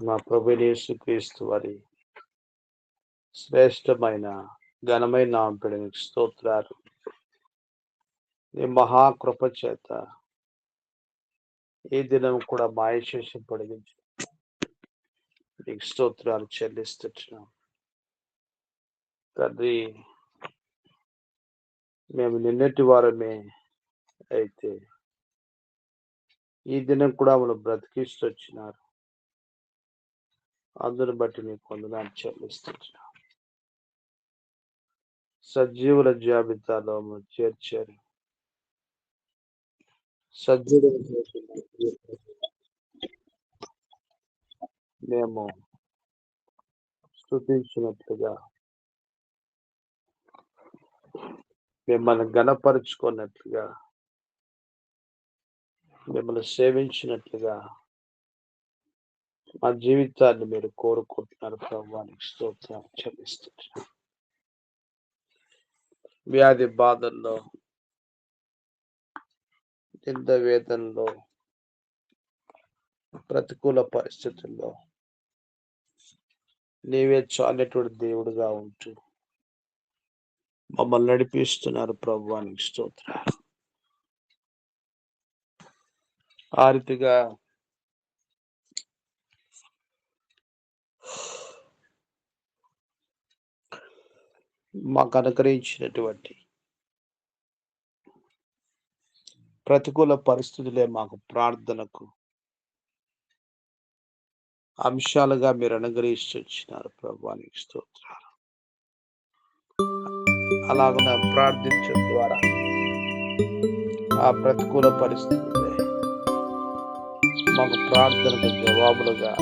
మా ప్రభువైన యేసుక్రీస్తు వారి శ్రేష్టమైన ఘనమైన నామమున నీకు స్తోత్రాలు. నీ మహాకృప చేత ఈ దినం కూడా మా ఆయుష్ను పొడిగించు. నీకు స్తోత్రాలు చెల్లిస్తున్నాం తండ్రి. మేము నిన్నటి వారమే అయితే ఈ దినం కూడా మనం బ్రతికిస్తూ వచ్చినారు. అందుని బట్టి నీకు వందనాలు చెల్లిస్తున్నాం. సజీవుల జాబితాలో చేర్చారు. సజీవుల మేము స్తుతించినట్లుగా, మిమ్మల్ని ఘనపరుచుకున్నట్లుగా, మిమ్మల్ని సేవించినట్లుగా మా జీవితాన్ని మీరు కోరుకుంటున్నారు. ప్రభువానికి స్తోత్రాలు చెల్లిస్తున్నాం. వ్యాధి బాధల్లో, నింద వేదనలో, ప్రతికూల పరిస్థితుల్లో నీవే చాలినటువంటి దేవుడుగా ఉంటూ మమ్మల్ని నడిపిస్తున్నారు. ప్రభువానికి స్తోత్రాలు. ఆ రీతిగా మాకు అనుగ్రహించినటువంటి ప్రతికూల పరిస్థితులే మాకు ప్రార్థనకు అంశాలుగా మీరు అనుగ్రహిస్తూ వచ్చినారు. ప్రభువానికి స్తోత్రాలు. అలాగ ప్రార్థించడం ద్వారా ఆ ప్రతికూల పరిస్థితులే మాకు ప్రార్థనకు జవాబులుగా,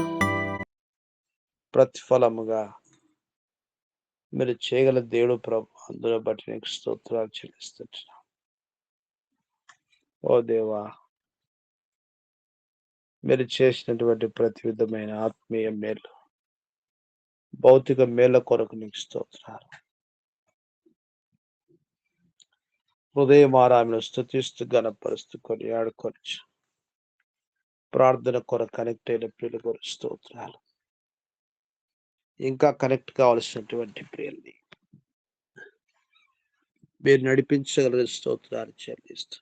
ప్రతిఫలముగా మీరు చేయగల దేవుడు ప్రభు. అందులో బట్టి నీకు స్తోత్రాలు చెల్లిస్తున్నాం. ఓ దేవా, మీరు చేసినటువంటి ప్రతి విధమైన ఆత్మీయ మేలు, భౌతిక మేల కొరకు నీకు స్తోత్రాలు. హృదయం ఆరామను స్తుతిస్తూ ఘనపరుస్తూ కొనియాడుకొనొచ్చు. ప్రార్థన కొరకు కనెక్ట్ అయిన ప్రియుల కొరకు స్తోత్రాలు. ఇంకా కనెక్ట్ కావలసినటువంటి ప్రియుల్ని మీరు నడిపించగల స్తోత్రాలు చెల్లిస్తూ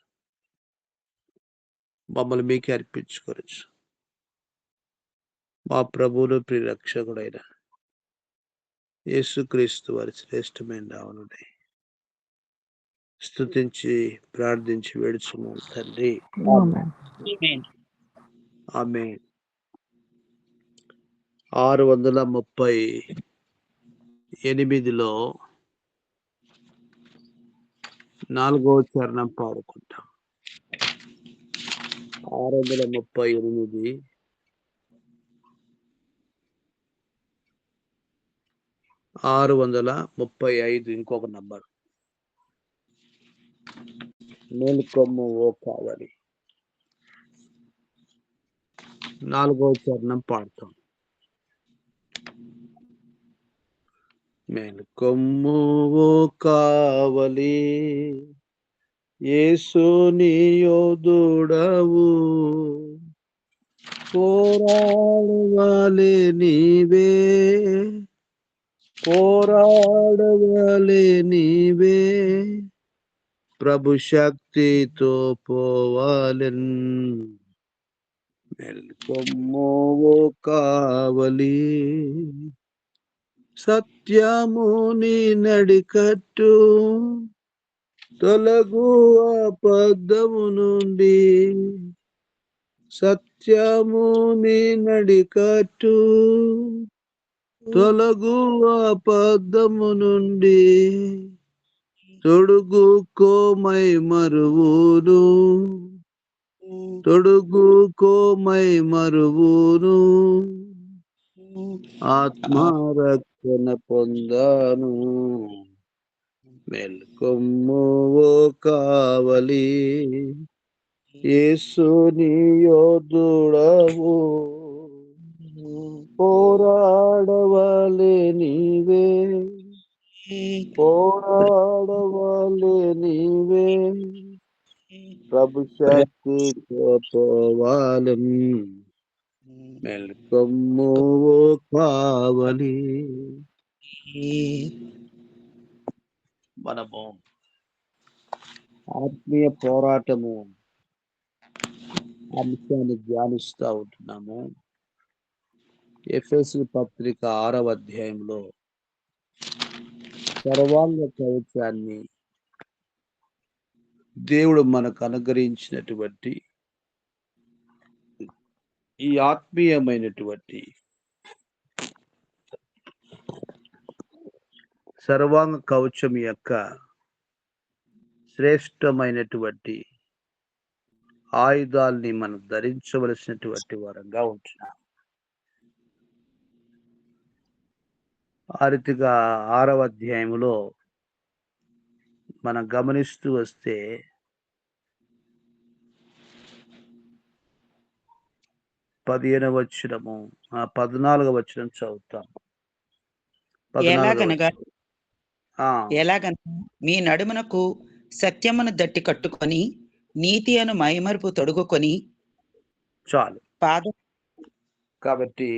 మమ్మల్ని మీకే అర్పించుకోవచ్చు. మా ప్రభువును ప్రియరక్షకుడైన యేసుక్రీస్తు వారి శ్రేష్టమైన నామమున స్తుతించి ప్రార్థించి వేడుచున్నాం తండ్రి. ఆమేన్. 638లో 4వ చరణం పాడుకుంటాం. 638 635 ఇంకొక నంబర్. మేలుకొమ్ము ఓ కావలి 4వ చరణం పాడతాం. మేలుకొమ్ము ఓ కావలి, యేసు నీ యోధుడవు, పోరాడవలే నీవే, పోరాడవలే నీవే, ప్రభు శక్తితో పోవాలెన్. మేల్కొమ్ము ఓ కావలి, సత్యముని నడికట్టు, తొలగు అబద్ధము నుండి, సత్యముని నడికట్టు, తొలగు అబద్ధము నుండి, తొడుగుకోమై మరువును, తొడుగుకోమై మరువును, ఆత్మరక్షణ పొందాను. మేల్కొమ్ము ఓ కావలి, యేసు నీ యోధుడవు, పోరాడవలే నీవే, పోరాడవలే నీవే, ప్రభు శక్తితో పోవాలెన్. మెల్కొమ్ము ఓ కావలి. మనము ఆత్మీయ పోరాటము అంశాన్ని ధ్యానిస్తా ఉంటున్నాము. ఎఫెసీ పత్రిక 6వ అధ్యాయంలో సర్వాంగ కవచాన్ని దేవుడు మనకు అనుగ్రహించినటువంటి ఈ ఆత్మీయమైనటువంటి సర్వాంగ కవచం యొక్క శ్రేష్టమైనటువంటి ఆయుధాల్ని మనం ధరించవలసినటువంటి వారంగా ఉంటున్నాం. ఆ రీతిగా 6వ అధ్యాయంలో మనం గమనిస్తూ వస్తే 15వ వచనము 14వ వచనం చదువుతాం. 14వ ఎలాగనగా వచనం. ఎలాగనగా మీ నడుమునకు సత్యమును దట్టి కట్టుకొని నీతి అను మైమరుపు తొడుగుకొని చాలు. కాబట్టి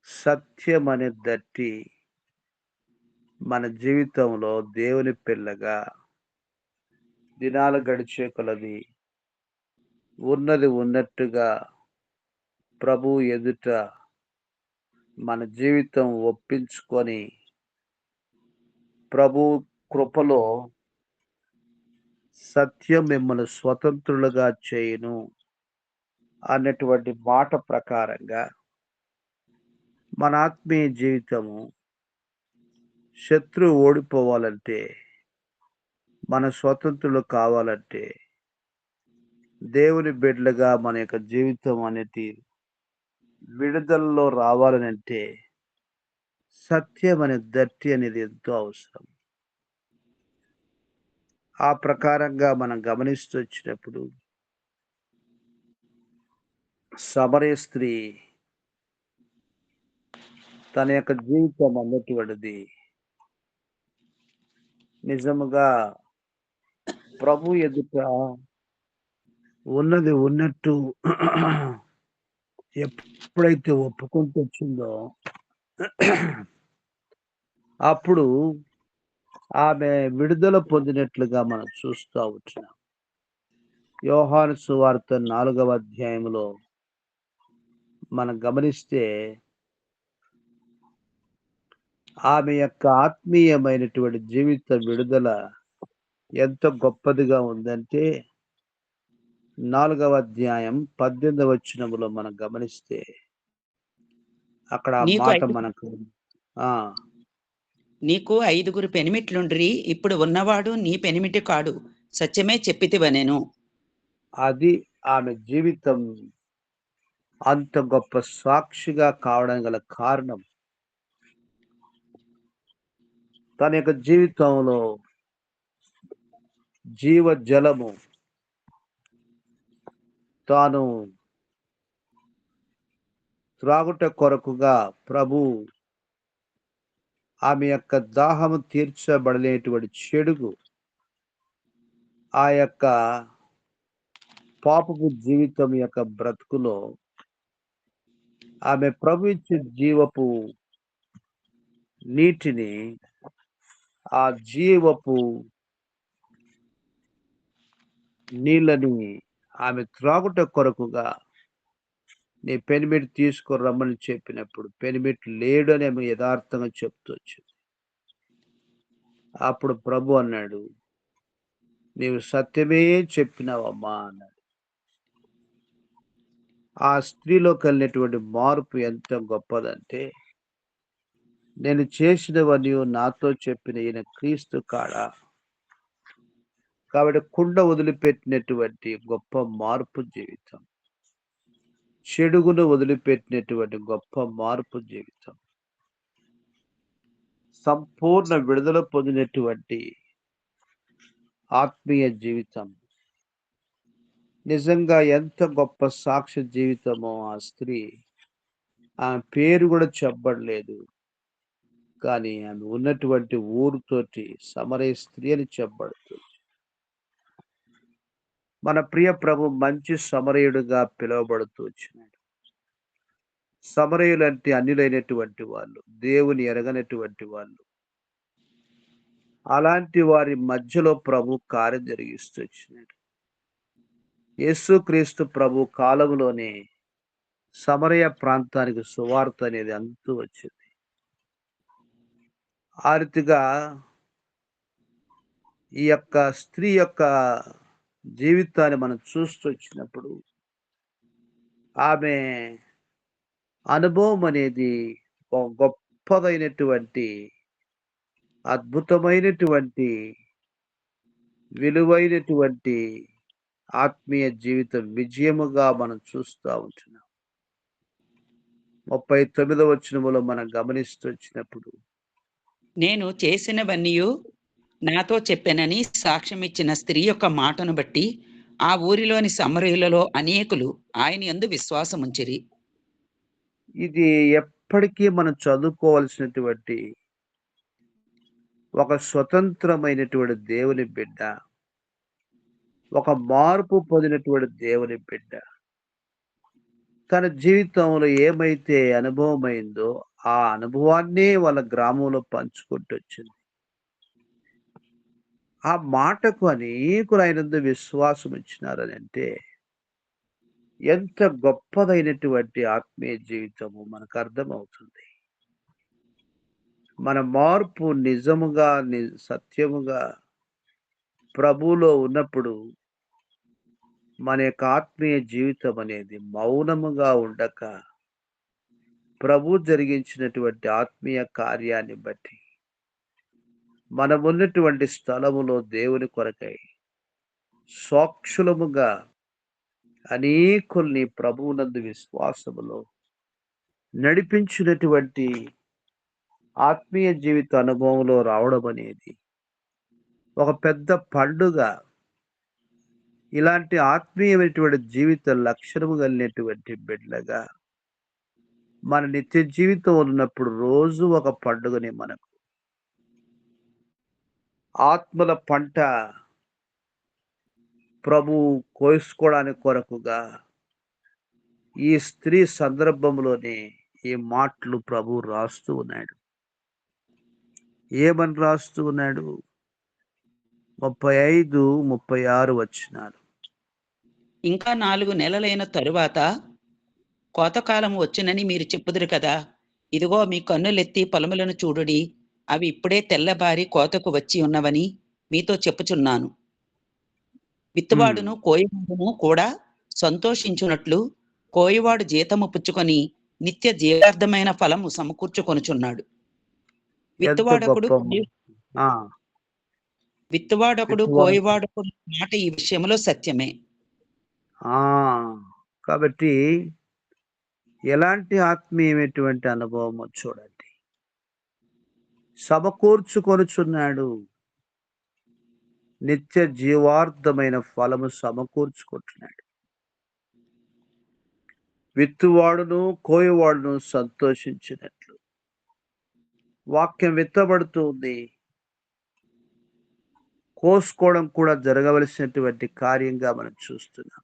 సత్యం అనే దట్టి మన జీవితంలో దేవుని పిల్లగా దినాలు గడిచే కొలది ఉన్నది ఉన్నట్టుగా ప్రభు ఎదుట మన జీవితం ఒప్పించుకొని ప్రభు కృపలో సత్యం మిమ్మల్ని స్వతంత్రులుగా చేయును అన్నటువంటి మాట ప్రకారంగా మన ఆత్మీయ జీవితము శత్రువు ఓడిపోవాలంటే, మన స్వతంత్రులు కావాలంటే, దేవుని బిడ్డలుగా మన యొక్క జీవితం అనేది విడుదలలో రావాలనంటే సత్యం అనే దట్టి అనేది ఎంతో అవసరం. ఆ ప్రకారంగా మనం గమనిస్తూ వచ్చినప్పుడు సమరయ స్త్రీ తన యొక్క జీవితం అన్నటువంటిది నిజముగా ప్రభు ఎదుట ఉన్నది ఉన్నట్టు ఎప్పుడైతే ఒప్పుకుంటూ వచ్చిందో అప్పుడు ఆమె విడుదల పొందినట్లుగా మనం చూస్తూ ఉంటున్నాం. యోహాను సువార్త 4వ అధ్యాయంలో మనం గమనిస్తే ఆమె యొక్క ఆత్మీయమైనటువంటి జీవిత విడుదల ఎంత గొప్పదిగా ఉందంటే 4వ అధ్యాయం 18వ వచనములో మనం గమనిస్తే అక్కడ ఆ మాట మనకు నీకు 5గురు పెనిమిట్లుండ్రి, ఇప్పుడు ఉన్నవాడు నీ పెనిమిటి కాడు, సత్యమే చెప్పితివనెను. అది ఆమె జీవితం అంత గొప్ప సాక్షిగా కావడం గల కారణం తన యొక్క జీవితంలో జీవ జలము తాను త్రాగుట కొరకుగా ప్రభు ఆమె యొక్క దాహము తీర్చబడలేటువంటి చెడుగు ఆ యొక్క పాపపు జీవితం యొక్క బ్రతుకులో ఆమె ప్రభు ఇచ్చే జీవపు నీటిని ఆ జీవపు నీళ్ళని ఆమె త్రాగుట కొరకుగా నీ పెనిమిటి తీసుకొని రమ్మని చెప్పినప్పుడు పెనిమిటి లేడు అని ఆమె యథార్థంగా చెప్తూ వచ్చింది. అప్పుడు ప్రభు అన్నాడు, నీవు సత్యమే చెప్పినావమ్మా అన్నాడు. ఆ స్త్రీలో కలిగినటువంటి మార్పు ఎంత గొప్పదంటే, నేను చేసినవన్నీ నాతో చెప్పిన ఈయన క్రీస్తు కాడా. కాబట్టి కుండ వదిలిపెట్టినటువంటి గొప్ప మార్పు జీవితం, చెడుగును వదిలిపెట్టినటువంటి గొప్ప మార్పు జీవితం, సంపూర్ణ విడుదల పొందినటువంటి ఆత్మీయ జీవితం, నిజంగా ఎంత గొప్ప సాక్ష్య జీవితమో ఆ స్త్రీ. ఆమె పేరు కూడా చెప్పబడలేదు, కానీ ఆమె ఉన్నటువంటి ఊరుతోటి సమరయ స్త్రీ అని చెప్పబడుతుంది. మన ప్రియ ప్రభు మంచి సమరయుడుగా పిలువబడుతూ వచ్చినాడు. సమరయులంటే అన్యులైనటువంటి వాళ్ళు, దేవుని ఎరగనటువంటి వాళ్ళు. అలాంటి వారి మధ్యలో ప్రభు కార్యం జరిగిస్తూ వచ్చినాడు. యేసుక్రీస్తు ప్రభు కాలంలోనే సమరయ ప్రాంతానికి సువార్త అనేది అంతూ వచ్చింది. ఆ రీతిగా ఈ యొక్క స్త్రీ యొక్క జీవితాన్ని మనం చూస్తూ వచ్చినప్పుడు ఆమె అనుభవం అనేది ఒక గొప్పదైనటువంటి, అద్భుతమైనటువంటి, విలువైనటువంటి ఆత్మీయ జీవిత విజయముగా మనం చూస్తా ఉంటున్నాం. 39వ వచనములో మనం గమనిస్తూ వచ్చినప్పుడు నేను చేసినవన్నీయు నాతో చెప్పెనని సాక్ష్యమిచ్చిన స్త్రీ యొక్క మాటను బట్టి ఆ ఊరిలోని సమరయులలో అనేకులు ఆయన యందు విశ్వాసముంచిరి. ఇది ఎప్పటికీ మనం చదువుకోవాల్సినటువంటి ఒక స్వతంత్రమైనటువంటి దేవుని బిడ్డ, ఒక మార్పు పొందినటువంటి దేవుని బిడ్డ తన జీవితంలో ఏమైతే అనుభవమైందో ఆ అనుభవాన్నే వాళ్ళ గ్రామంలో పంచుకుంటూ వచ్చింది. ఆ మాటకు అనేకులు ఆయనందు విశ్వాసం ఇచ్చినారని అంటే ఎంత గొప్పదైనటువంటి ఆత్మీయ జీవితము మనకు అర్థమవుతుంది. మన మార్పు నిజముగా సత్యముగా ప్రభువులో ఉన్నప్పుడు మన యొక్క ఆత్మీయ జీవితం అనేది మౌనముగా ఉండక ప్రభు జరిగించినటువంటి ఆత్మీయ కార్యాన్ని బట్టి మనమున్నటువంటి స్థలములో దేవుని కొరకై సాక్షులముగా అనేకుల్ని ప్రభువునందు విశ్వాసములో నడిపించినటువంటి ఆత్మీయ జీవిత అనుభవంలో రావడం అనేది ఒక పెద్ద పండుగ. ఇలాంటి ఆత్మీయమైనటువంటి జీవిత లక్షణము కలిగినటువంటి బిడ్డలుగా మన నిత్య జీవితం ఉన్నప్పుడు రోజు ఒక పండుగని మనకు ఆత్మల పంట ప్రభు కోసుకోవడానికి కొరకుగా ఈ స్త్రీ సందర్భంలోనే ఈ మాటలు ప్రభు రాస్తూ ఉన్నాడు. ఏమని రాస్తూ ఉన్నాడు? 35, 36 వచనాలు. ఇంకా 4 నెలలైన తరువాత కోతకాలం వచ్చునని మీరు చెప్పుదురు కదా. ఇదిగో మీ కన్నులెత్తి పొలములను చూడుడి, అవి ఇప్పుడే తెల్లబారి కోతకు వచ్చి ఉన్నవని మీతో చెప్పుచున్నాను. విత్తువాడును కోయవాడును కూడా సంతోషించున్నట్లు కోయవాడు జీతము పుచ్చుకొని నిత్య జీవార్థమైన ఫలము సమకూర్చుకొనుచున్నాడు. ఎంత గొప్ప ఆ విత్తువాడొకడు కోయవాడొకడు మాట ఈ విషయంలో సత్యమే. ఆ కాబట్టి ఎలాంటి ఆత్మీయమైనటువంటి అనుభవమో చూడండి. సమకూర్చుకొనుచున్నాడు, నిత్య జీవార్థమైన ఫలము సమకూర్చుకుంటున్నాడు. విత్తువాడును కోయవాడును సంతోషించినట్లు వాక్యం విత్తబడుతుంది. కోసుకోవడం కూడా జరగవలసినటువంటి కార్యంగా మనం చూస్తున్నాం.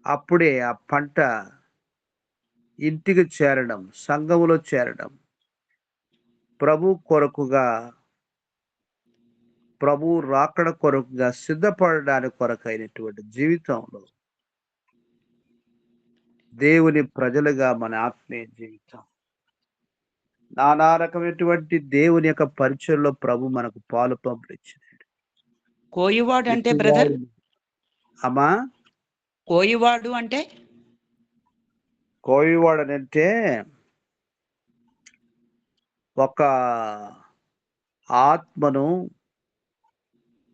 అప్పుడే ఆ పంట ఇంటికి చేరడం, సంఘములో చేరడం, ప్రభు కొరకుగా, ప్రభు రాకడ కొరకుగా సిద్ధపడడానికి కొరకైనటువంటి జీవితంలో దేవుని ప్రజలుగా మన ఆత్మీయ జీవితం నానా రకమైనటువంటి దేవుని యొక్క పరిచయంలో ప్రభు మనకు పాలు పంపులిచ్చినాడు. కోయివాడు అంటే బ్రదర్, అమ్మా కోయివాడు అంటే కోయివాడనంటే ఒక ఆత్మను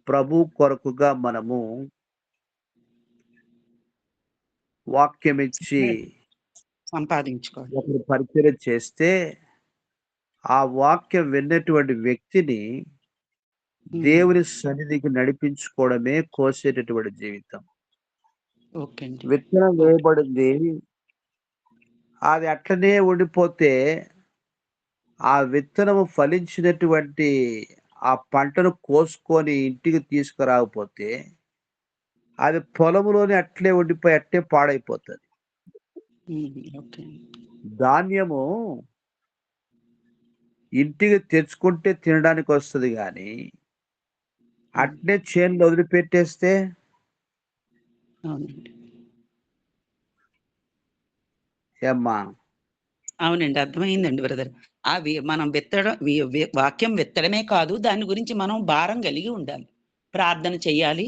ప్రభు కొరకుగా మనము వాక్యం ఇచ్చి సంపాదించుకోవాలి. ఒకరు పరిచయం చేస్తే ఆ వాక్యం విన్నటువంటి వ్యక్తిని దేవుని సన్నిధికి నడిపించుకోవడమే కోసేటటువంటి జీవితం. విత్తనం వేయబడింది, అది అట్లనే ఉండిపోతే ఆ విత్తనము ఫలించినటువంటి ఆ పంటను కోసుకొని ఇంటికి తీసుకురాకపోతే అది పొలంలోనే అట్లే ఉండిపోయి అట్టే పాడైపోతుంది. ఓకే. ధాన్యము ఇంటికి తెచ్చుకుంటే తినడానికి వస్తది గానీ, హ్మ్. అట్నే చేనులో వదిలిపెట్టేస్తే అవునండి. ఏమ్మా? అవునండి. అర్థమైందండి బ్రదర్. మనం విత్తడం వాక్యం విత్తడమే కాదు, దాని గురించి మనం భారం కలిగి ఉండాలి. ప్రార్థన చెయ్యాలి.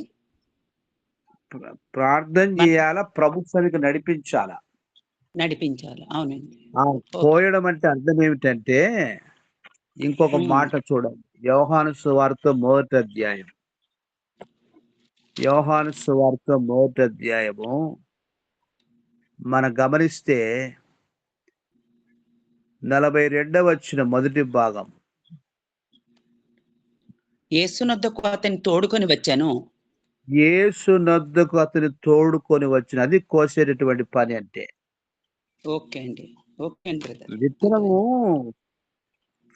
ప్రార్థన మనం జేయాలా, ప్రభు సన్నిధికి నడిపించాలా. నడిపించాలి. అవునండి. ఆ! ఓకే. కోయడం అంటే అర్థం ఏమిటంటే, ఇంకొక హ్మ్. మాట చూడండి. యోహాను సువార్త మొదటి అధ్యాయం. యోహాను సువార్త మొదటి అధ్యాయము మనం గమనిస్తే 42 వచనం మొదటి భాగం. యేసునొద్దకు అతన్ని తోడుకొని వచ్చాను. యేసు నొద్దకు అతని తోడుకొని వచ్చిన అది కోసేటటువంటి పని అంటే. ఓకే అండి. ఓకే అండి బ్రదర్. విత్తనము అర్థమైంది.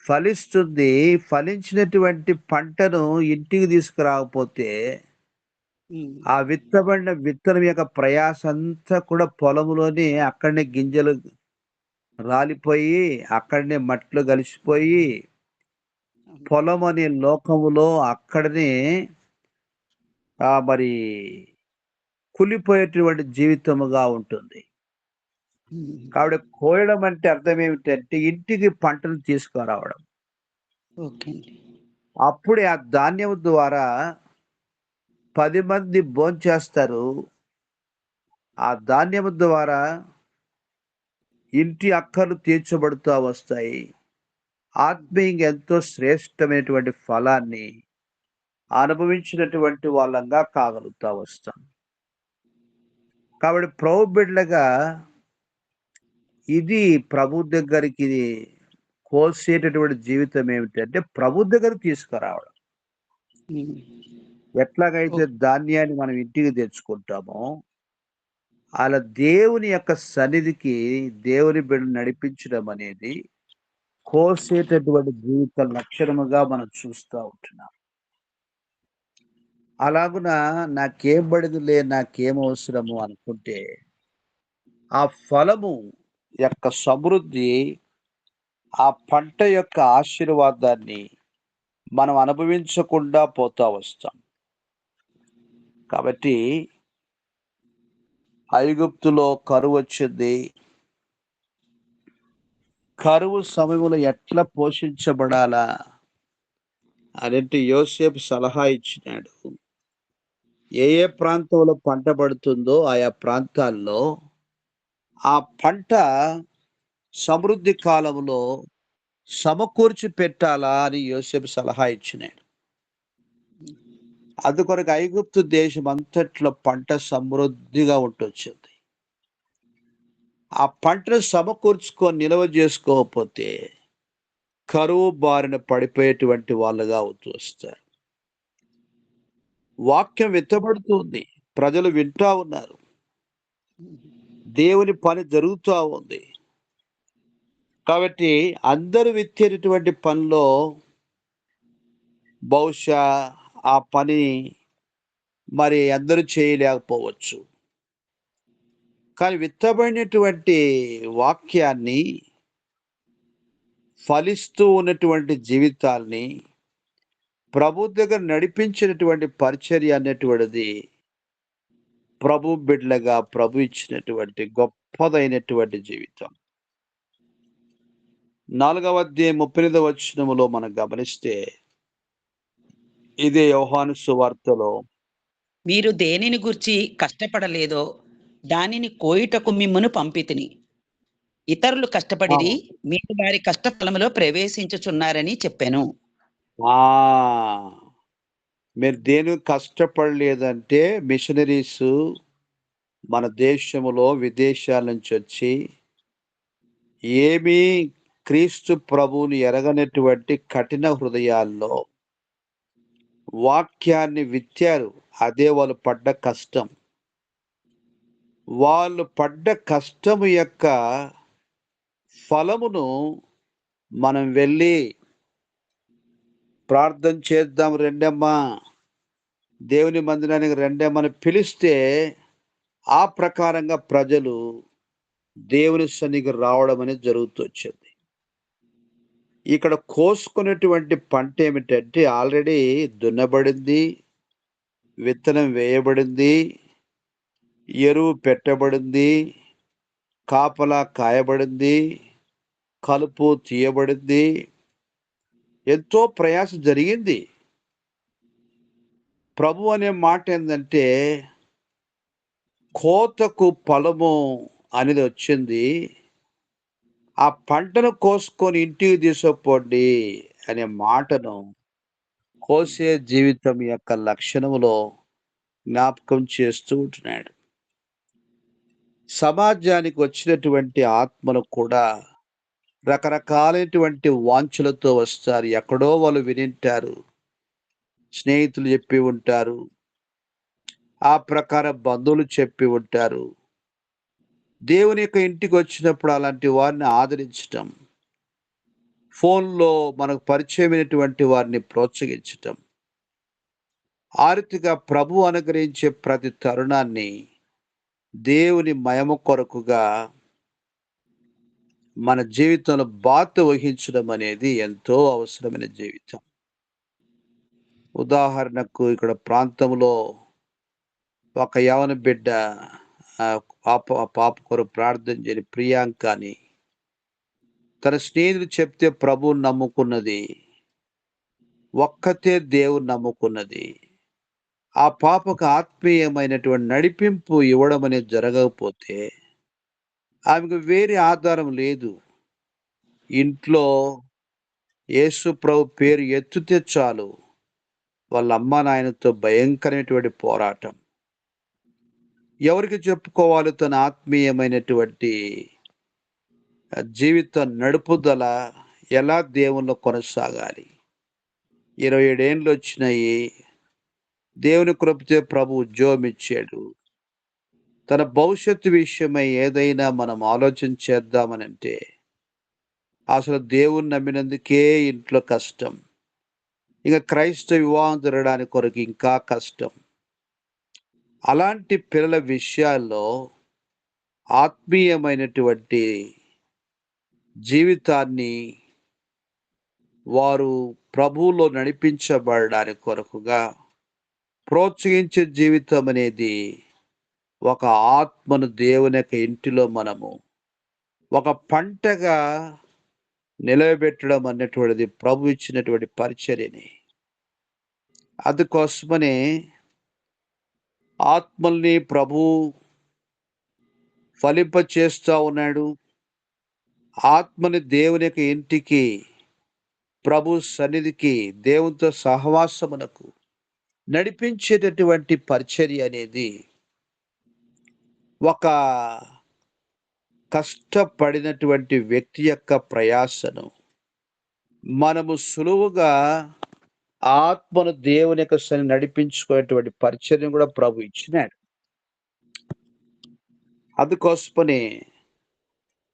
ఫలిస్తుంది. ఫలించినటువంటి పంటను ఇంటికి తీసుకురాకపోతే, హ్మ్. ఆ విత్తబడిన విత్తనం యొక్క ప్రయాస అంతా కూడా పొలంలోనే అక్కడనే గింజలు రాలిపోయి, అక్కడనే మట్టిలో కలిసిపోయి, అవును. పొలం అనే లోకములో అక్కడనే మరి కుళ్ళిపోయేటువంటి జీవితముగా ఉంటుంది. హ్మ్. కాబట్టి కోయడం అంటే అర్థం ఏమిటంటే, ఇంటికి పంటను తీసుకురావడం. ఓకే అండి. అప్పుడే ఆ ధాన్యము ద్వారా 10 మంది భోంచేస్తారు. ఆ ధాన్యము ద్వారా ఇంటి అక్కర్లు తీర్చబడుతా వస్తాయి. ఆత్మీయంగా ఎంతో శ్రేష్టమైనటువంటి ఫలాన్ని అనుభవించినటువంటి వాళ్ళంగా కాగలుగుతా వస్తాం. కాబట్టి ప్రభు బిడ్డలుగా ఇది ప్రభు దగ్గరికి కోసేటటువంటి జీవితం ఏమిటంటే, ప్రభు దగ్గరికి తీసుకురావడం. హ్మ్. ఎట్లాగైతే ఓకే. ధాన్యాన్ని మనం ఇంటికి తెచ్చుకుంటామో, అలా దేవుని యొక్క సన్నిధికి దేవుని బిడ్డను నడిపించడం అనేది కోసేటటువంటి జీవిత లక్షణముగా మనం చూస్తా ఉంటున్నాం. అలాగున నాకేం బడిదులే, నాకేం అవసరము అనుకుంటే, ఆ ఫలము యొక్క సమృద్ధి, ఆ పంట యొక్క ఆశీర్వాదాన్ని మనం అనుభవించకుండా పోతా వస్తాం. కాబట్టి ఐగుప్తులో కరువొచ్చింది. కరువు సమయంలో ఎట్లా పోషించబడాలా అనంటే యోసేపు సలహా ఇచ్చినాడు. ఏ ఏ ప్రాంతంలో పంట పడుతుందో ఆయా ప్రాంతాల్లో ఆ పంట సమృద్ధి కాలంలో సమకూర్చి పెట్టాలా అని యోసేపు సలహా ఇచ్చినాడు. హ్మ్. అందుకొరకు ఐగుప్తు దేశం అంతట్లో పంట సమృద్ధిగా ఉంటొచ్చింది. ఆ పంటను సమకూర్చుకొని నిల్వ చేసుకోకపోతే కరువు బారిన పడిపోయేటువంటి వాళ్ళుగా అవుతూ వస్తారు. వాక్యం విత్తబడుతుంది. ప్రజలు వింటా ఉన్నారు. హ్మ్. దేవుని పని జరుగుతా ఉంది. కాబట్టి అందరూ విత్తేటటువంటి పనిలో బహుశా ఆ పని మరి అందరూ చేయలేకపోవచ్చు. కానీ విత్తబడినటువంటి వాక్యాన్ని, ఫలిస్తూ ఉన్నటువంటి జీవితాల్ని ప్రభు దగ్గర నడిపించినటువంటి పరిచర్య అనేటువంటిది ప్రభు బిడ్డలుగా ప్రభు ఇచ్చినటువంటి గొప్పదైనటువంటి జీవితం. 4వ అధ్యాయం 38వ వచనములో మనం గమనిస్తే, ఇదే యోహాను సువార్తలో మీరు దేనిని గూర్చి కష్టపడలేదో దానిని కోయుటకు మిమ్మును పంపితిని. ఇతరులు ఆ! కష్టపడిరి, మీరు వారి కష్ట ఫలములో ప్రవేశించుచున్నారని చెప్పెను. ఆ! మీరు దేనికి కష్టపడలేదంటే మిషనరీసు మన దేశములో విదేశాల నుంచొచ్చి ఏమీ క్రీస్తు ప్రభువుని ఎరగనటువంటి కఠిన హృదయాల్లో వాక్యాన్ని విత్తారు. అదే వాళ్ళు పడ్డ కష్టం. వాళ్ళు పడ్డ కష్టము యొక్క ఫలమును మనం వెళ్ళి ప్రార్థన చేద్దాం రెండమ్మా, దేవుని మందిరానికి రండమ్మని పిలిస్తే, ఆ ప్రకారంగా ప్రజలు దేవుని సన్నిధికి రావడం అనేది జరుగుతూ వచ్చింది. ఇక్కడ కోసుకున్నటువంటి పంట ఏమిటంటే ఆల్రెడీ దున్నబడింది, విత్తనం వేయబడింది, ఎరువు పెట్టబడింది, కాపలా కాయబడింది, కలుపు తీయబడింది. ఎంతో ప్రయాస జరిగింది. ప్రభు అనే మాట ఏందంటే, కోతకు ఫలము అనేది వచ్చింది. ఆ పంటను కోసుకొని ఇంటికి తీసుకుపోండి అనే మాటను కోసే జీవితం యొక్క లక్షణములో జ్ఞాపకం చేస్తూ ఉంటున్నాడు. సమాజానికి వచ్చినటువంటి ఆత్మలు కూడా రకరకాలైనటువంటి వాంఛలతో వస్తారు. ఎక్కడో వాళ్ళు వినింటారు. స్నేహితులు చెప్పి ఉంటారు. ఆ ప్రకారం బంధువులు చెప్పి ఉంటారు. దేవుని యొక్క ఇంటికి వచ్చినప్పుడు అలాంటి వారిని ఆదరించటం, ఫోన్‌లో మనకు పరిచయమైనటువంటి వారిని ప్రోత్సహించటం, ఆ రీతిగా ప్రభువు అనుగ్రహించే ప్రతి తరుణాన్ని దేవుని మహిమ కొరకుగా మన జీవితంలో బాధ్యత వహించడం అనేది ఎంతో అవసరమైన జీవితం. ఉదాహరణకు ఇక్కడ ప్రాంతంలో ఒక యవన బిడ్డ పాప కొరకు ప్రార్థన చేయని ప్రియాంక అని తన స్నేహితుడు చెప్తే ప్రభువుని నమ్ముకున్నది. ఒక్కతే దేవుని నమ్ముకున్నది. ఆ పాపకు ఆత్మీయమైనటువంటి నడిపింపు ఇవ్వడం అనేది జరగకపోతే ఆమెకు వేరే ఆధారం లేదు. ఇంట్లో యేసు ప్రభు పేరు ఎత్తితే చాలు వాళ్ళ అమ్మా నాయనతో భయంకరమైనటువంటి పోరాటం. ఎవరికి చెప్పుకోవాలో తన ఆత్మీయమైనటువంటి జీవిత నడుపుదల ఎలా దేవునిలో కొనసాగాలి. 27 ఏండ్లు వచ్చినాయి. దేవుని కృపతో ప్రభు ఉద్యోగం ఇచ్చాడు. తన భవిష్యత్తు విషయమై ఏదైనా మనం ఆలోచన చేద్దామనంటే అసలు దేవుణ్ణి నమ్మినందుకే ఇంట్లో కష్టం. ఇక క్రైస్తవ వివాహం జరగడానికి కొరకు ఇంకా కష్టం. అలాంటి పిల్లల విషయాల్లో ఆత్మీయమైనటువంటి జీవితాన్ని వారు ప్రభువులో నడిపించబడడానికి కొరకుగా ప్రోత్సహించే జీవితం అనేది ఒక ఆత్మను దేవుని యొక్క ఇంటిలో మనము ఒక పంటగా నిలవబెట్టడం అన్నటువంటిది ప్రభు ఇచ్చినటువంటి పరిచర్యని. అందుకోసమనే ఆత్మల్ని ప్రభు ఫలింప చేస్తా ఉన్నాడు. ఆత్మని దేవుని యొక్క ఇంటికి, ప్రభు సన్నిధికి, దేవునితో సహవాసమునకు నడిపించేటటువంటి పరిచర్య అనేది ఒక కష్టపడినటువంటి వ్యక్తి యొక్క ప్రయాసను మనము సులువుగా ఆత్మను దేవుని యొక్క సన్నిధిని నడిపించుకునేటువంటి పరిచర్యను కూడా ప్రభు ఇచ్చినాడు. అందుకోసమనే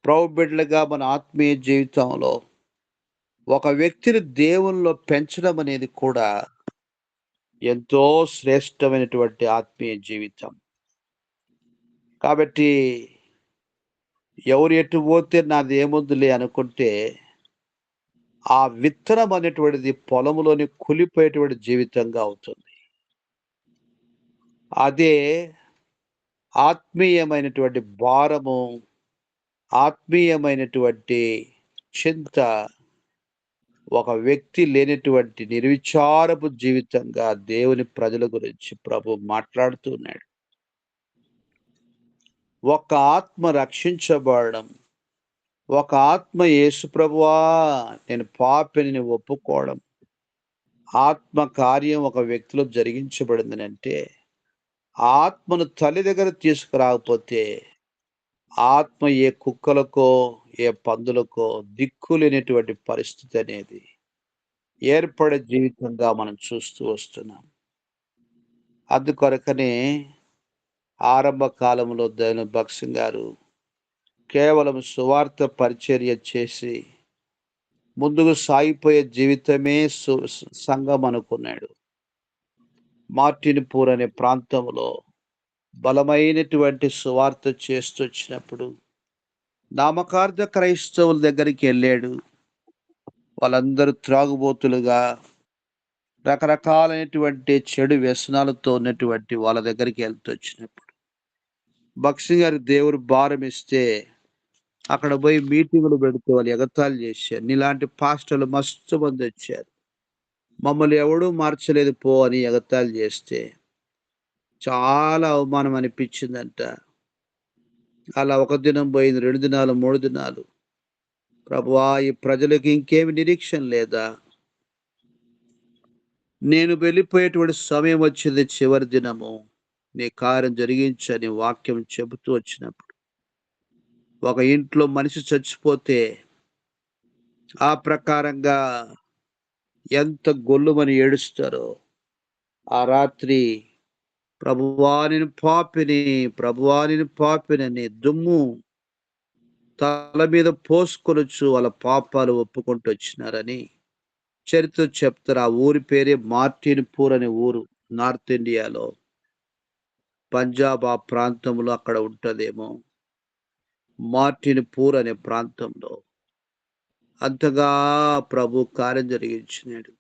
ప్రభు బిడ్డలుగా మన ఆత్మీయ జీవితంలో ఒక వ్యక్తిని దేవునిలో పెంచడం అనేది కూడా ఎంతో శ్రేష్టమైనటువంటి ఆత్మీయ జీవితం. కాబట్టి ఎవరు ఎటు పోతే నాదేముందులే అనుకుంటే ఆ విత్తనం అనేటువంటిది పొలంలోని కులిపోయేటువంటి జీవితంగా అవుతుంది. అదే ఆత్మీయమైనటువంటి భారము, ఆత్మీయమైనటువంటి చింత ఒక వ్యక్తి లేనటువంటి నిర్విచారపు జీవితంగా దేవుని ప్రజల గురించి ప్రభు మాట్లాడుతూ ఉన్నాడు. ఒక ఆత్మ రక్షించబడడం, ఒక ఆత్మ యేసు ప్రభువా నేను పాపిని ఒప్పుకోవడం, ఆత్మ కార్యం ఒక వ్యక్తిలో జరిగించబడిందని అంటే ఆత్మను తల్లి దగ్గర తీసుకురాకపోతే ఆత్మ ఏ కుక్కలకో ఏ పందులకో దిక్కులేనటువంటి పరిస్థితి అనేది ఏర్పడే జీవితంగా మనం చూస్తూ వస్తున్నాం. అందుకొరకనే ఆరంభ కాలంలో దైన భక్సింగ్ గారు కేవలం సువార్త పరిచర్య చేసి ముందుకు సాగిపోయే జీవితమే సంఘం అనుకున్నాడు. మార్టిన్ పూర్ అనే ప్రాంతంలో బలమైనటువంటి సువార్త చేస్తూ వచ్చినప్పుడు నామకార్థ క్రైస్తవుల దగ్గరికి వెళ్ళాడు. వాళ్ళందరూ త్రాగుబోతులుగా, రకరకాలైనటువంటి చెడు వ్యసనాలతో ఉన్నటువంటి వాళ్ళ దగ్గరికి వచ్చినప్పుడు భక్సింగ్ గారికి దేవుడు భారం ఇస్తే అక్కడ పోయి మీటింగులు పెడితే వాళ్ళు ఎగతాళి చేశారు. నీలాంటి పాస్టర్లు మస్తు మంది వచ్చారు, మమ్మల్ని ఎవడూ మార్చలేదు పో అని ఎగతాళి చేస్తే చాలా అవమానం అనిపించిందంట. అలా ఒక దినం పోయింది, 2 దినాలు, 3 దినాలు. ప్రభువా, ఈ ప్రజలకి ఇంకేమి నిరీక్షణ లేదా? నేను వెళ్ళిపోయేటువంటి సమయం వచ్చింది, చివరి దినము. నీ కార్యం జరిగించని వాక్యం చెబుతూ వచ్చినప్పుడు ఒక ఇంట్లో మనిషి చచ్చిపోతే ఆ ప్రకారంగా ఎంత గొల్లుమని ఏడుస్తారో, ఆ రాత్రి ప్రభువా నేను పాపిని, ప్రభువా నేను పాపినని దుమ్ము తల మీద పోసుకొనొచ్చు వాళ్ళ పాపాలు ఒప్పుకుంటూ వచ్చినారని చరిత్ర చెప్తారు. ఆ ఊరి పేరే మార్టిన్‌పూర్ అనే ఊరు. నార్త్ ఇండియాలో, పంజాబ్ ఆ ప్రాంతంలో అక్కడ ఉంటదేమో. మార్టిన్‌పూర్ అనే ప్రాంతంలో అంతగా ప్రభు కార్యం జరిగించినాడు.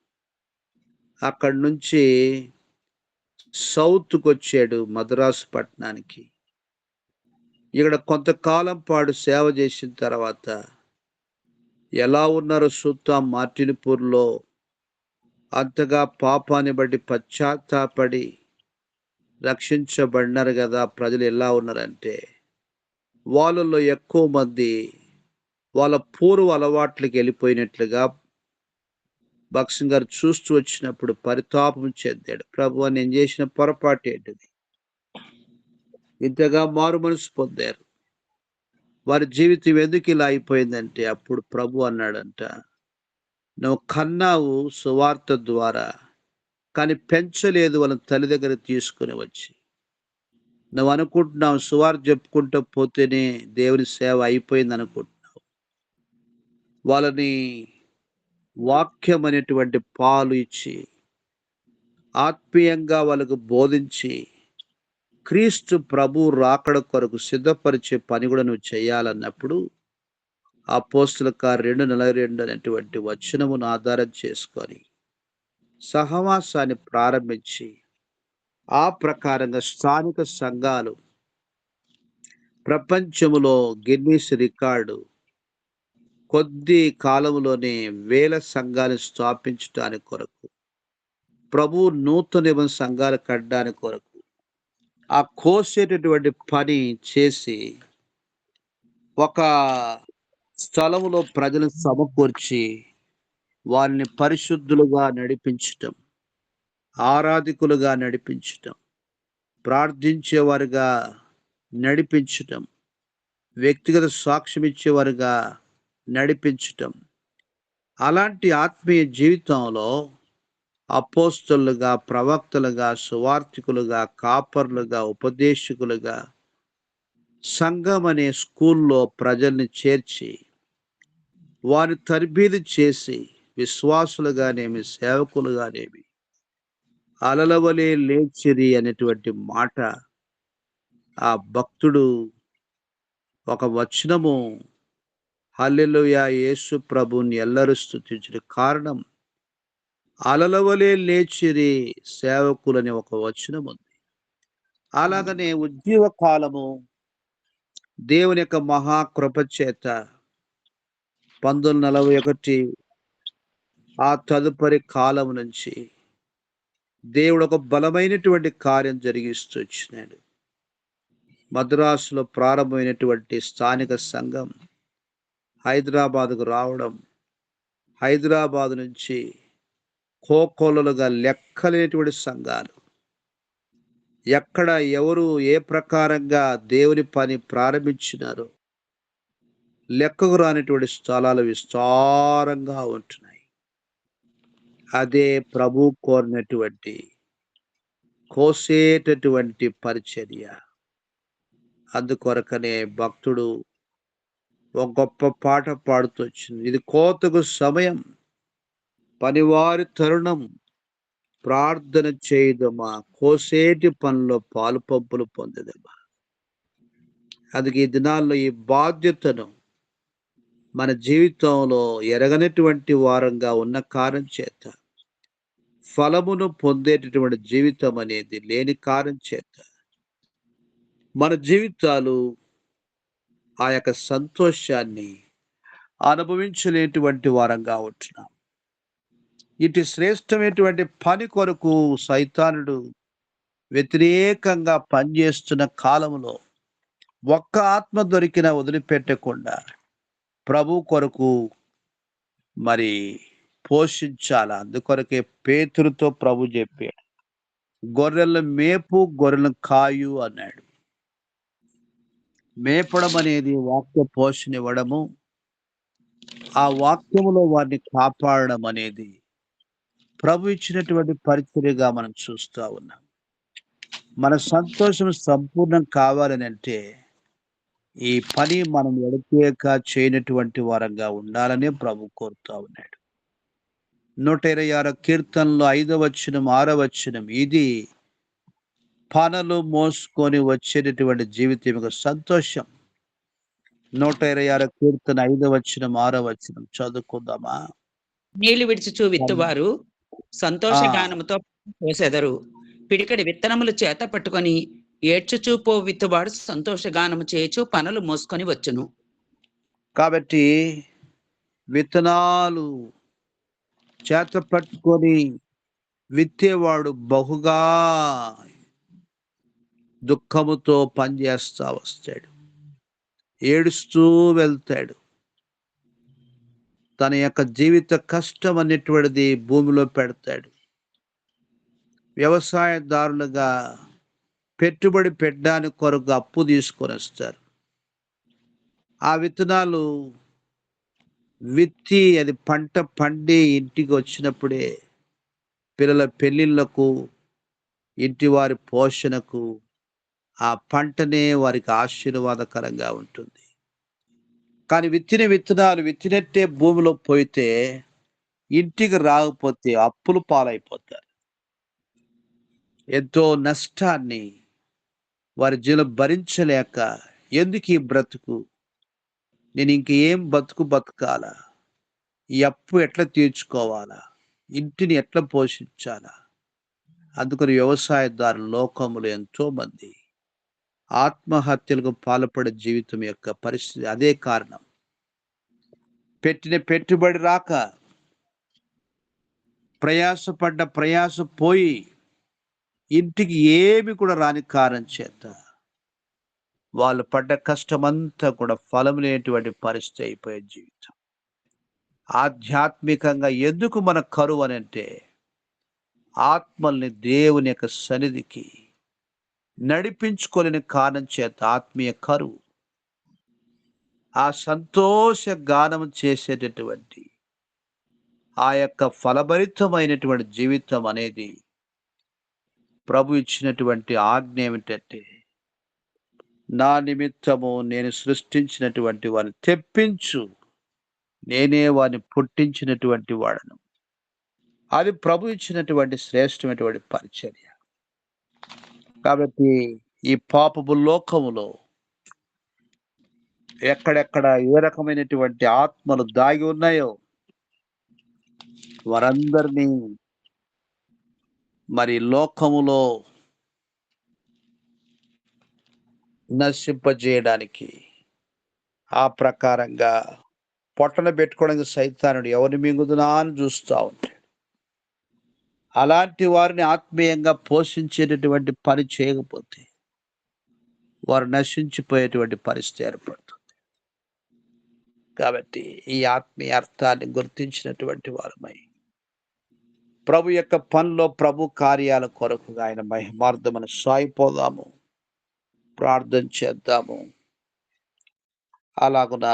అక్కడి నుంచి సౌత్‌కొచ్చాడు, మద్రాసు పట్టణానికి. ఇక్కడ కొంతకాలం పాటు సేవ చేసిన తర్వాత ఎలా ఉన్నారో చూద్దాం. మార్టిన్‌పూర్‌లో అంతగా పాపాన్ని బట్టి పశ్చాత్తాపడి రక్షించబడినారు గదా! ప్రజలు ఎలా ఉన్నారంటే, వాళ్ళలో ఎక్కువ మంది వాళ్ళ పూర్వ అలవాట్లకి వెళ్ళిపోయినట్లుగా భక్సింగ్ గారు చూస్తూ వచ్చినప్పుడు పరితాపం చెందాడు. ప్రభువా, నేను చేసిన పొరపాటు ఏంటిది? ఇంతగా మారు మనసు పొందారు, వారి జీవితం ఎందుకు ఇలా అయిపోయిందంటే అప్పుడు ప్రభు అన్నాడంట, నువ్వు కన్నావు సువార్త ద్వారా, కానీ పెంచలేదు వాళ్ళ తల్లి దగ్గర తీసుకుని వచ్చి. నువ్వు అనుకుంటున్నావు సువార్త చెప్పుకుంటూ పోతేనే దేవుని సేవ అయిపోయింది అనుకుంటున్నావు. వాళ్ళని వాక్యం అనేటువంటి పాలు ఇచ్చి ఆత్మీయంగా వాళ్ళకు బోధించి క్రీస్తు ప్రభు రాకడ కొరకు సిద్ధపరిచే పని కూడా నువ్వు చేయాలన్నప్పుడు అపోస్తలుల కార్యం 2:42 అనేటువంటి వచనమును ఆధారం చేసుకొని సహవాసాన్ని ప్రారంభించి ఆ ప్రకారంగా స్థానిక సంఘాలు ప్రపంచములో గిన్నీస్ రికార్డు కొద్ది కాలంలోనే వేల సంఘాలు స్థాపించడానికి కొరకు, ప్రభు నూతన నిబంధన సంఘాలు కట్టడానికి కొరకు ఆ కోసేటటువంటి పని చేసి ఒక స్థలములో ప్రజలను సమకూర్చి వారిని పరిశుద్ధులుగా నడిపించటం, ఆరాధికులుగా నడిపించటం, ప్రార్థించేవారుగా నడిపించటం, వ్యక్తిగత సాక్ష్యం ఇచ్చేవారుగా నడిపించటం. అలాంటి ఆత్మీయ జీవితంలో అపోస్తలుగా, ప్రవక్తలుగా, సువార్థికులుగా, కాపర్లుగా, ఉపదేశకులుగా సంఘం అనే స్కూల్లో ప్రజల్ని చేర్చి వారిని తర్బీదు చేసి విశ్వాసులుగానేమి, సేవకులుగానేమి అలలవలే లేచిరి అనేటువంటి మాట ఆ భక్తుడు ఒక వచనము, హల్లెలూయా యేసు ప్రభుని ఎల్లరూ స్తుతించుడి కారణం అలలవలే లేచిరి సేవకులని ఒక వచనం ఉంది. అలాగనే ఉద్యోగ కాలము దేవుని యొక్క మహాకృప చేత 1941 ఆ తదుపరి కాలం నుంచి దేవుడు ఒక బలమైనటువంటి కార్యం జరిగిస్తూ వచ్చినాడు. మద్రాసులో ప్రారంభమైనటువంటి స్థానిక సంఘం హైదరాబాద్కు రావడం, హైదరాబాద్ నుంచి కోకొల్లలుగా లెక్కలేనటువంటి సంఘాలు, ఎక్కడ ఎవరు ఏ ప్రకారంగా దేవుని పని ప్రారంభించినారో లెక్కకు రానటువంటి స్థలాలు విస్తారంగా ఉంటున్నాయి. అదే ప్రభు కోరినటువంటి కోసేటటువంటి పరిచర్య. అందుకొరకనే భక్తుడు ఒక గొప్ప పాట పాడుతూ వచ్చింది, ఇది కోతకు సమయం, పనివారి తరుణం, ప్రార్థన చేయదమా, కోసేటి పనిలో పాలు పంపులు పొందదమా. అందుకే ఈ దినాల్లో ఈ బాధ్యతను మన జీవితంలో ఎరగనటువంటి వారంగా ఉన్న కారణం చేత, ఫలమును పొందేటటువంటి జీవితం అనేది లేని కారణం చేత, మన జీవితాలు ఆ యొక్క సంతోషాన్ని అనుభవించలేనటువంటి వారంగా ఉంటున్నాం. ఇటు శ్రేష్టమైనటువంటి పని కొరకు సైతానుడు వ్యతిరేకంగా పనిచేస్తున్న కాలంలో ఒక్క ఆత్మ దొరికినా వదిలిపెట్టకుండా ప్రభు కొరకు మరి పోషించాల. అందుకొరకే పేతురుతో ప్రభు చెప్పాడు, గొర్రెల మేపు గొర్రెలను కాయు అన్నాడు. మేపడం అనేది వాక్య పోషణ ఇవ్వడము, ఆ వాక్యములో వారిని కాపాడడం అనేది ప్రభు ఇచ్చినటువంటి పరిచర్యగా మనం చూస్తా ఉన్నాం. మన సంతోషం సంపూర్ణం కావాలని అంటే ఈ పని మనం ఎడతెగక చేయనటువంటి వారంగా ఉండాలని ప్రభు కోరుతా ఉన్నాడు. 126 కీర్తనలో 5వ వచనం 6వ వచనం, ఇది పనులు మోసుకొని వచ్చేటటువంటి జీవితం యొక్క సంతోషం. 126 కీర్తన 5వ వచనం 6వ వచనం చదువుకుందామా? నీళ్లు విడిచుచు విత్తువారు సంతోష ఆ, గానముతో పోసెదరు. పిడికడి విత్తనములు చేత పట్టుకొని ఏడ్చుచూ పో విత్తువాడు సంతోష గానము చేయుచు పనులు మోసుకొని వచ్చును. కాబట్టి విత్తనాలు చేత పట్టుకొని విత్తేవాడు బహుగా దుఃఖముతో పనిచేస్తా వస్తాడు, ఏడుస్తూ వెళ్తాడు. తన యొక్క జీవిత కష్టం అనేటువంటిది భూమిలో పెడతాడు. వ్యవసాయదారులుగా పెట్టుబడి పెట్టడానికి కొరకు అప్పు తీసుకొని వస్తారు. ఆ విత్తనాలు విత్తి అది పంట పండి ఇంటికి వచ్చినప్పుడే పిల్లల పెళ్లిళ్లకు, ఇంటి వారి పోషణకు ఆ పంటనే వారికి ఆశీర్వాదకరంగా ఉంటుంది. కానీ విత్తిన విత్తనాలు విత్తినట్టే భూమిలో పోయితే, ఇంటికి రాకపోతే అప్పులు పాలైపోతారు. ఎంతో నష్టాన్ని వారి జీవితం భరించలేక, ఎందుకు ఈ బ్రతుకు, నేను ఇంకేం బతకాలా, ఈ అప్పు ఎట్లా తీర్చుకోవాలా, ఇంటిని ఎట్లా పోషించాలా. అందుకని వ్యవసాయదారుల లోకములు ఎంతో మంది ఆత్మహత్యలకు పాల్పడే జీవితం యొక్క పరిస్థితి అదే కారణం. పెట్టిన పెట్టుబడి రాక, ప్రయాసపడ్డ ప్రయాస పోయి ఇంటికి ఏమి కూడా రాని కారణం చేత వాళ్ళు పడ్డ కష్టమంతా కూడా ఫలం లేనటువంటి పరిస్థితి అయిపోయే జీవితం. ఆధ్యాత్మికంగా ఎందుకు మన కరువు అని అంటే, ఆత్మల్ని దేవుని యొక్క సన్నిధికి నడిపించుకోలేని కారణం చేత ఆత్మీయ కరువు. ఆ సంతోష గానం చేసేటటువంటి ఆ యొక్క ఫలభరితమైనటువంటి జీవితం అనేది ప్రభు ఇచ్చినటువంటి ఆజ్ఞ ఏమిటంటే, నా నిమిత్తము నేను సృష్టించినటువంటి వారిని తెప్పించు, నేనే వారిని పుట్టించినటువంటి వాడను. అది ప్రభు ఇచ్చినటువంటి శ్రేష్టమైనటువంటి పరిచర్య. కాబట్టి ఈ పాపపు లోకములో ఎక్కడెక్కడ ఏ రకమైనటువంటి ఆత్మలు దాగి ఉన్నాయో వారందరినీ మరి లోకములో నశింపజేయడానికి, ఆ ప్రకారంగా పొట్టన పెట్టుకోవడానికి సైతానుడు ఎవరిని మింగుదునా అని చూస్తూ ఉంటాడు. అలాంటి వారిని ఆత్మీయంగా పోషించేటటువంటి పని చేయకపోతే వారు నశించిపోయేటువంటి పరిస్థితి ఏర్పడుతుంది. కాబట్టి ఈ ఆత్మీయ అర్థాన్ని గుర్తించినటువంటి వారమై ప్రభు యొక్క పనిలో, ప్రభు కార్యాల కొరకు ఆయన మహిమార్థమని సాగిపోదాము, ప్రార్థన చేద్దాము. అలాగున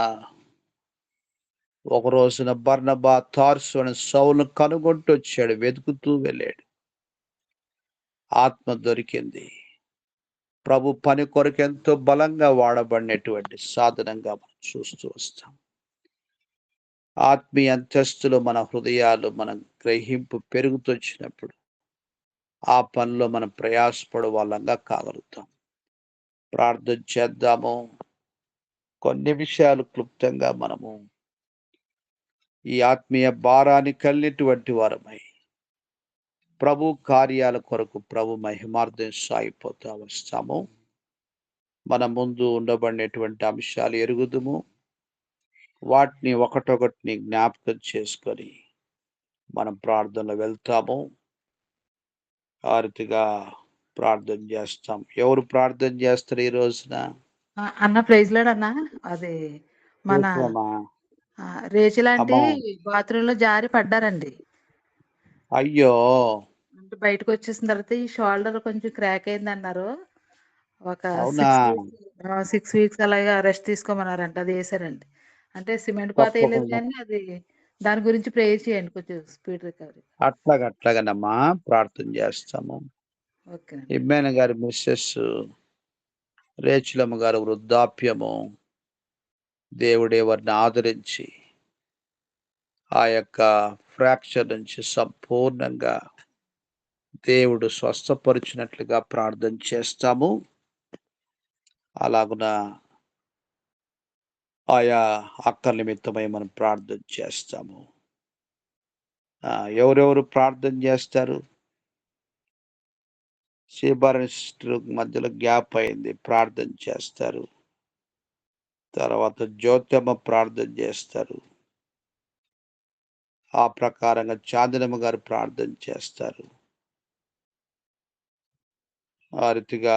ఒక రోజున బర్నబా తార్సు అనే సౌలును కనుగొంటూ వచ్చాడు, వెతుకుతూ వెళ్ళాడు. ఆత్మ దొరికింది. ప్రభు పని కొరకు ఎంతో బలంగా వాడబడినటువంటి సాధనంగా మనం చూస్తూ వస్తాం. ఆత్మీయ అంతస్తులో మన హృదయాలు, మన గ్రహింపు పెరుగుతొచ్చినప్పుడు ఆ పనిలో మనం ప్రయాసపడు వాళ్ళంగా కాగలుగుతాం. ప్రార్థన చేద్దాము. కొన్ని విషయాలు క్లుప్తంగా మనము ఈ ఆత్మీయ భారాన్ని కలిగినటువంటి వారమై ప్రభు కార్యాల కొరకు ప్రభు మహిమార్థం సాగిపోతా వస్తాము. మన ముందు ఉండబడినటువంటి అంశాలు ఎరుగుదుము, వాటిని ఒకటొకటిని జ్ఞాపకం చేసుకొని మనం ప్రార్థనలో వెళ్తాము. ఆ రీతిగా ప్రార్థన చేస్తాం. ఎవరు ప్రార్థన చేస్తారు ఈ రోజున? అన్న ప్రైజ్ లాడ్ అన్న. అది మన రేచల్ ఆంటీ బాత్రూమ్ లో జారి పడ్డారండి. అయ్యో, అంటే బయటకు వచ్చేసిన తర్వాత ఈ షోల్డర్ కొంచెం క్రాక్ అయింది అన్నారు. ఒక అవునా? 6 వీక్స్ అలాగా రెస్ట్ తీసుకోమన్నారంట. అది వేసారండి. అంటే సిమెంట్ పాత వేయలేదు తప్పకుండా కానీ అది దాని గురించి ప్రేయర్ చేయండి, కొంచెం స్పీడ్ రికవరీ. అట్లాగనమ్మా ప్రార్థన చేస్తాము. ఓకే. ఇమ్మాన్ గారి మిస్సెస్ రేచులమ్మ గారు వృద్ధాప్యము దేవుడే వారిని ఆదరించి ఆ యొక్క ఫ్రాక్చర్ నుంచి సంపూర్ణంగా దేవుడు స్వస్థపరిచినట్లుగా ప్రార్థన చేస్తాము. అలాగున ఆయా అక్కర్ల నిమిత్తమై మనం ప్రార్థన చేస్తాము. ఎవరెవరు ప్రార్థన చేస్తారు? సిస్టర్ మధ్యలో గ్యాప్ అయింది, ప్రార్థన చేస్తారు. తర్వాత జ్యోతమ్మ ప్రార్థన చేస్తారు. ఆ ప్రకారంగా చాందనమ్మ గారు ప్రార్థన చేస్తారు. ఆ రీతిగా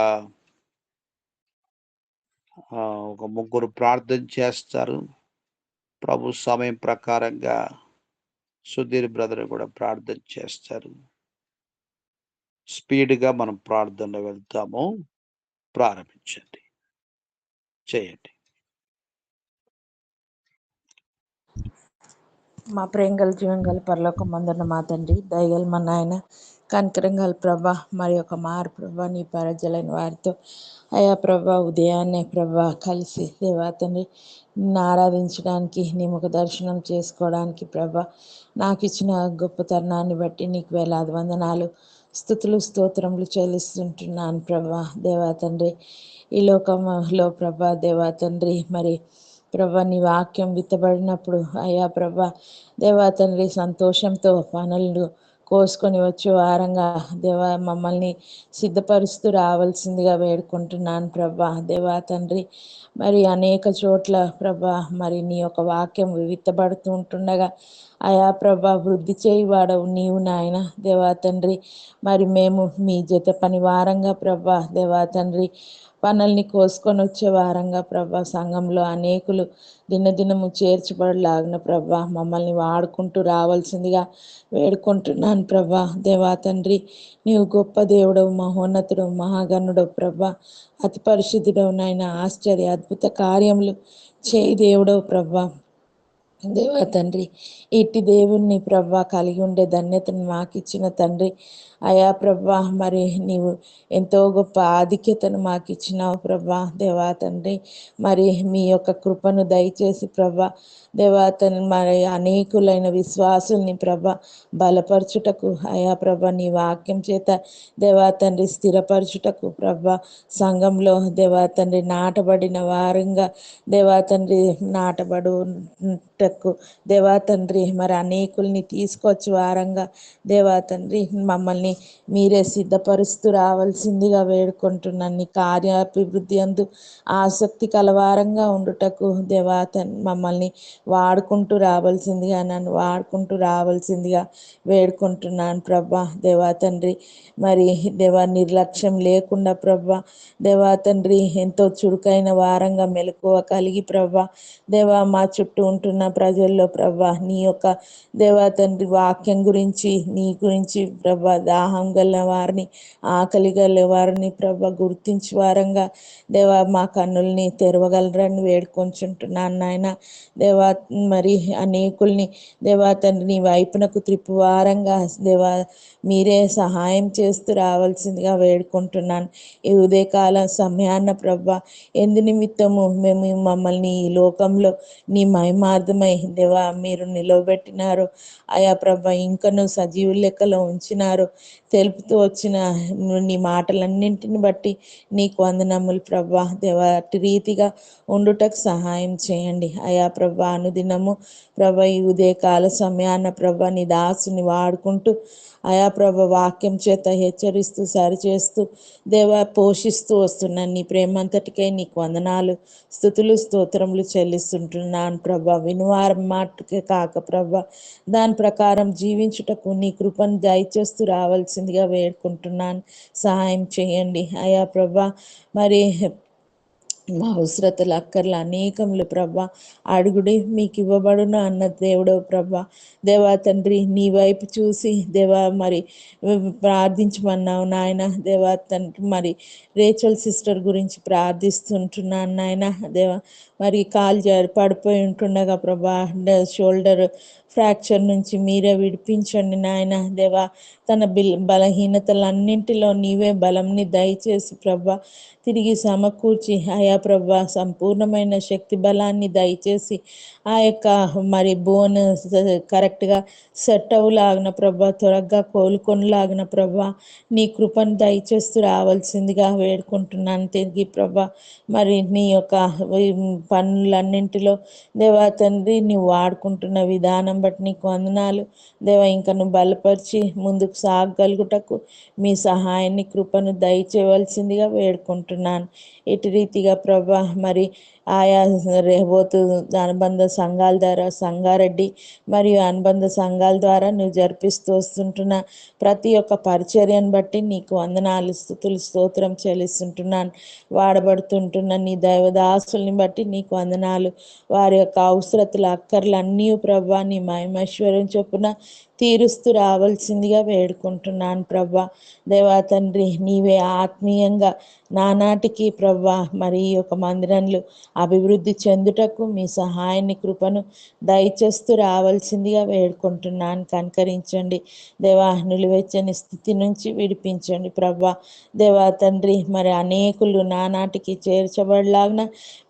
ఒక ముగ్గురు ప్రార్థన చేస్తారు. ప్రభు సమయం ప్రకారంగా సుధీర్ బ్రదర్ కూడా ప్రార్థన చేస్తారు. స్పీడ్గా మనం ప్రార్థనలో వెళ్తాము. ప్రారంభించండి, చేయండి. మా ప్రేమ గల జీవం గల పరలోకం మందున్న మా తండ్రి, దయగల మా నాయన, కనికరం గల ప్రభా, మరి ఒక మారు ప్రభా నీ పరజలైన వారితో అయా ప్రభా ఉదయాన్నే ప్రభా కలిసి దేవా తండ్రి నిన్ను ఆరాధించడానికి, నీ ముఖ దర్శనం చేసుకోవడానికి ప్రభా నాకు ఇచ్చిన గొప్ప తరుణాన్ని బట్టి నీకు వేలాది వందనాలు, స్తుతులు, స్తోత్రములు చెల్లిస్తుంటున్నాను ప్రభా. దేవా తండ్రి ఈ లోకంలో ప్రభా దేవా తండ్రి మరి ప్రభా నీ వాక్యం విత్తబడినప్పుడు అయ్యా ప్రభా దేవా తండ్రి సంతోషంతో పనులు కోసుకొని వచ్చే వారంగా దేవా మమ్మల్ని సిద్ధపరుస్తూ రావాల్సిందిగా వేడుకుంటున్నాను ప్రభా. దేవా తండ్రి మరి అనేక చోట్ల ప్రభా మరి నీ యొక్క వాక్యం విత్తబడుతూ ఉంటుండగా అయా ప్రభా వృద్ధి చేయువాడవు నీవు నాయన. దేవా తండ్రి మరి మేము మీ జత పని వారంగా ప్రభా దేవా తండ్రి పనుల్ని కోసుకొని వచ్చే వారంగా ప్రభా సంఘంలో అనేకులు దినదినము చేర్చబడలాగిన ప్రభా మమ్మల్ని వాడుకుంటూ రావాల్సిందిగా వేడుకుంటున్నాను ప్రభా. దేవా తండ్రి నీవు గొప్ప దేవుడవు, మహోన్నతుడు, మహాగణుడవు ప్రభా, అతి పరిశుద్ధుడవు నాయన, ఆశ్చర్య అద్భుత కార్యములు చేయి దేవుడవు ప్రభా. దేవా తండ్రి ఇట్టి దేవుణ్ణి ప్రభా కలిగి ఉండే ధన్యతను మాకు ఇచ్చిన తండ్రి అయా ప్రభా మరి నీవు ఎంతో గొప్ప ఆధిక్యతను మాకు ఇచ్చినావు ప్రభా. దేవా తండ్రి మరి మీ యొక్క కృపను దయచేసి ప్రభా దేవా తండ్రి మరి అనేకులైన విశ్వాసుల్ని ప్రభా బలపరచుటకు అయా ప్రభా నీ వాక్యం చేత దేవా తండ్రి స్థిరపరచుటకు ప్రభా సంఘంలో దేవా తండ్రి నాటబడిన వారంగా దేవా తండ్రి నాటబడుటకు దేవా తండ్రి మరి అనేకుల్ని తీసుకొచ్చి వారంగా దేవా తండ్రి మమ్మల్ని మీరే సిద్ధపరుస్తూ రావాల్సిందిగా వేడుకుంటున్నాను. నీ కార్యాభివృద్ధి అందు ఆసక్తి కలవారంగా ఉండుటకు దేవా మమ్మల్ని వాడుకుంటూ రావాల్సిందిగా, నన్ను వాడుకుంటూ రావాల్సిందిగా వేడుకుంటున్నాను ప్రభా. దేవా తండ్రి మరి దేవా నిర్లక్ష్యం లేకుండా ప్రభా దేవా తండ్రి ఎంతో చురుకైన వారంగా మెలకువ కలిగి ప్రభా దేవా మా చుట్టూ ఉంటున్న ప్రజల్లో ప్రభా నీ యొక్క దేవా తండ్రి వాక్యం గురించి నీ గురించి ప్రభా దాహం గల వారిని, ఆకలి గల వారిని ప్రభా గుర్తించి వారంగా దేవా మా కన్నుల్ని తెరవగలరని వేడుకొంచుంటున్నాను నాయన. దేవా మరి అనేకుల్ని దేవా తండ్రి నీ వైపునకు త్రిప్పు వారంగా దేవా మీరే సహాయం చేస్తూ రావాల్సిందిగా వేడుకుంటున్నాను. ఈ ఉదయకాల సమయాన్న ప్రభా ఎందు నిమిత్తము మేము మమ్మల్ని ఈ లోకంలో నీ మహిమార్థం నిమిత్తమై దేవా మీరు నిలవబెట్టినారు అయా ప్రభ, ఇంకను సజీవు లెక్కలో ఉంచినారు తెలుపుతూ వచ్చిన నీ మాటలన్నింటిని బట్టి నీకు వందనములు ప్రభా. దేవా అట్టి రీతిగా ఉండుటకు సహాయం చేయండి అయా ప్రభా. అనుదినము ప్రభ ఈ ఉదయకాల సమయాన్న ప్రభ నీ దాసుని వాడుకుంటూ అయా ప్రభ వాక్యం చేత హెచ్చరిస్తూ సరిచేస్తూ దేవా పోషిస్తూ వస్తున్నాను. నీ ప్రేమంతటికై నీకు వందనాలు, స్తుతులు, స్తోత్రములు చెల్లిస్తుంటున్నాను ప్రభ. వినువారం మాటకే కాక ప్రభ, దాని ప్రకారం జీవించుటకు నీ కృపను దయచేస్తూ రావాల్సిందిగా వేడుకుంటున్నాను. సహాయం చేయండి అయా ప్రభ. మరి మా అవసరతలు అక్కర్లు అనేకములు ప్రభ, అడుగుడి మీకు ఇవ్వబడును అన్న దేవుడవు ప్రభ. దేవా తండ్రి నీ వైపు చూసి దేవా మరి ప్రార్థించమన్నావు నాయన. దేవా తండ్రి మరి రేచల్ సిస్టర్ గురించి ప్రార్థిస్తుంటున్నాను నాయన. దేవా మరి కాలు జారి పడిపోయి ఉంటుండగా ప్రభా షోల్డర్ ఫ్రాక్చర్ నుంచి మీరే విడిపించండి నాయన. దేవా తన బలహీనతలన్నింటిలో నీవే బలంని దయచేసి ప్రభా తిరిగి సమకూర్చి అయా ప్రభా సంపూర్ణమైన శక్తి బలాన్ని దయచేసి ఆ యొక్క మరి బోన్ కరెక్ట్గా సెట్ అవ్వలాగిన ప్రభా, త్వరగా కోలుకొనిలాగిన ప్రభా నీ కృపను దయచేస్తూ రావాల్సిందిగా వేడుకుంటున్నాను. తిరిగి ప్రభా మరి నీ యొక్క పనులన్నింటిలో దేవా తండ్రి నీవు వాడుకుంటున్న విధానం బట్టి నీకు వందనాలు దేవా. ఇంకా నువ్వు బలపరిచి ముందుకు సాగగలుగుటకు మీ సహాయాన్ని కృపను దయచేయవలసిందిగా వేడుకుంటున్నాను. ఇటు రీతిగా ప్రభా మరి ఆయా రేబోతు అనుబంధ సంఘాల ద్వారా సంగారెడ్డి మరియు అనుబంధ సంఘాల ద్వారా నువ్వు జరిపిస్తూ వస్తుంటున్న ప్రతి ఒక్క పరిచర్యను బట్టి నీకు వందనాలు, స్తుతులు, స్తోత్రం చెల్లిస్తుంటున్నాను. వాడబడుతుంటున్న నీ దైవదాసుల్ని బట్టి నీకు వందనాలు. వారి యొక్క అవసరతలు అక్కర్లు అన్నీ ప్రభా నీ మహిమైశ్వర్యం చొప్పున తీరుస్తూ రావాల్సిందిగా వేడుకుంటున్నాను ప్రభా. దేవా తండ్రి నీవే ఆత్మీయంగా నానాటికి ప్రభా మరి ఈ యొక్క మందిరంలో అభివృద్ధి చెందుటకు మీ సహాయాన్ని కృపను దయచేస్తూ రావాల్సిందిగా వేడుకుంటున్నాను. కనికరించండి దేవా, నిలువెచ్చని స్థితి నుంచి విడిపించండి ప్రభా. దేవా తండ్రి మరి అనేకులు నానాటికి చేర్చబడలాగిన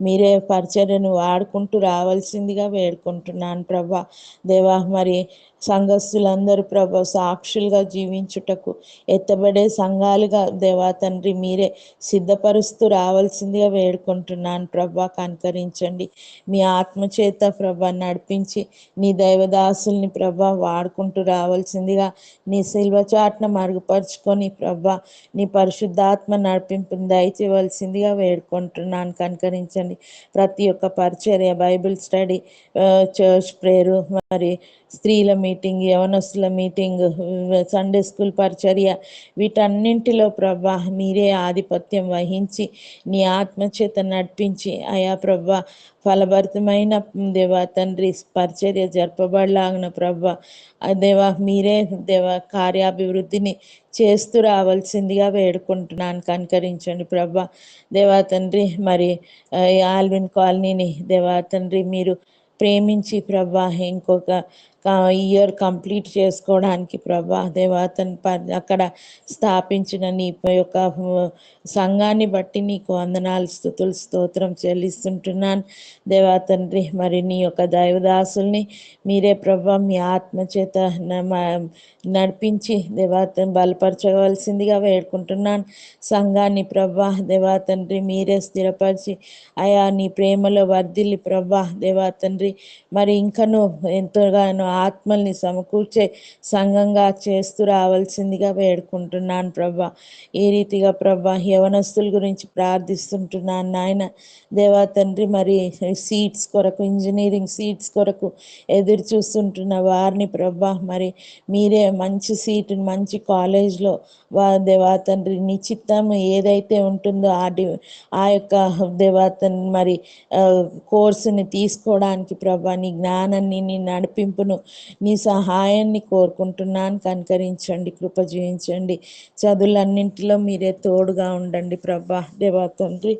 మీరే పరిచర్యను వాడుకుంటూ రావాల్సిందిగా వేడుకుంటున్నాను ప్రభా. దేవా మరి సంఘస్థులందరూ ప్రభా సాక్షులుగా జీవించుటకు ఎత్తబడే సంఘాలుగా దేవా తండ్రి మీరే సిద్ధపరుస్తూ రావాల్సిందిగా వేడుకుంటున్నాను ప్రభా. కనికరించండి మీ ఆత్మచేత ప్రభా నడిపించి నీ దైవదాసుల్ని ప్రభా వాడుకుంటూ రావాల్సిందిగా నీ శిల్వ చాట్న మరుగుపరుచుకొని ప్రభా నీ పరిశుద్ధాత్మ నడిపింపుని దయచేయవలసిందిగా వేడుకుంటున్నాను. కనికరించండి ప్రతి ఒక్క పరిచర్య, బైబిల్ స్టడీ, చర్చ్ ప్రేయరు, మరి స్త్రీల మీటింగ్, యవనస్తుల మీటింగ్, సండే స్కూల్ పరిచర్య, వీటన్నింటిలో ప్రభా మీరే ఆధిపత్యం వహించి నీ ఆత్మచేత నడిపించి అయా ప్రభా ఫలభరితమైన దేవా తండ్రి పరిచర్య జరపబడలాగిన ప్రభా దేవా మీరే దేవా కార్యాభివృద్ధిని చేస్తూ రావాల్సిందిగా వేడుకుంటున్నాను. కనికరించండి ప్రభా. దేవా తండ్రి మరి ఆల్విన్ కాలనీని దేవా తండ్రి మీరు ప్రేమించి ప్రభా ఇంకొక ఇయర్ కంప్లీట్ చేసుకోవడానికి ప్రభా దేవా అక్కడ స్థాపించిన నీ యొక్క సంఘాన్ని బట్టి నీకు వందనాలు, స్తుతులు, స్తోత్రం చెల్లిస్తుంటున్నాను దేవా తండ్రి. మరి నీ యొక్క దైవదాసుల్ని మీరే ప్రభా మీ ఆత్మచేత నడిపించి దేవా బలపరచవలసిందిగా వేడుకుంటున్నాను. సంఘాన్ని ప్రభా దేవా తండ్రి మీరే స్థిరపరిచి అయా నీ ప్రేమలో వర్ధిల్లి ప్రభా దేవా తండ్రి మరి ఇంకను ఎంతగానో ఆత్మల్ని సమకూర్చే సంఘంగా చేస్తూ రావాల్సిందిగా వేడుకుంటున్నాను ప్రభా. ఈ రీతిగా ప్రభా యవనస్తుల గురించి ప్రార్థిస్తుంటున్నాను నాయన. దేవా తండ్రి మరి సీట్స్ కొరకు, ఇంజనీరింగ్ సీట్స్ కొరకు ఎదురు చూస్తుంటున్న వారిని ప్రభా మరి మీరే మంచి సీటు మంచి కాలేజ్లో దేవా తండ్రి నీ చిత్తం ఏదైతే ఉంటుందో ఆ యొక్క దేవా తండ్రి మరి కోర్సుని తీసుకోవడానికి ప్రభా నీ జ్ఞానాన్ని నీ నడిపింపును నీ సహాయాన్ని కోరుకుంటున్నాను. కనికరించండి, కృప జీవించండి. చదువులన్నింటిలో మీరే తోడుగా ఉండండి ప్రభా. దేవా తండ్రి,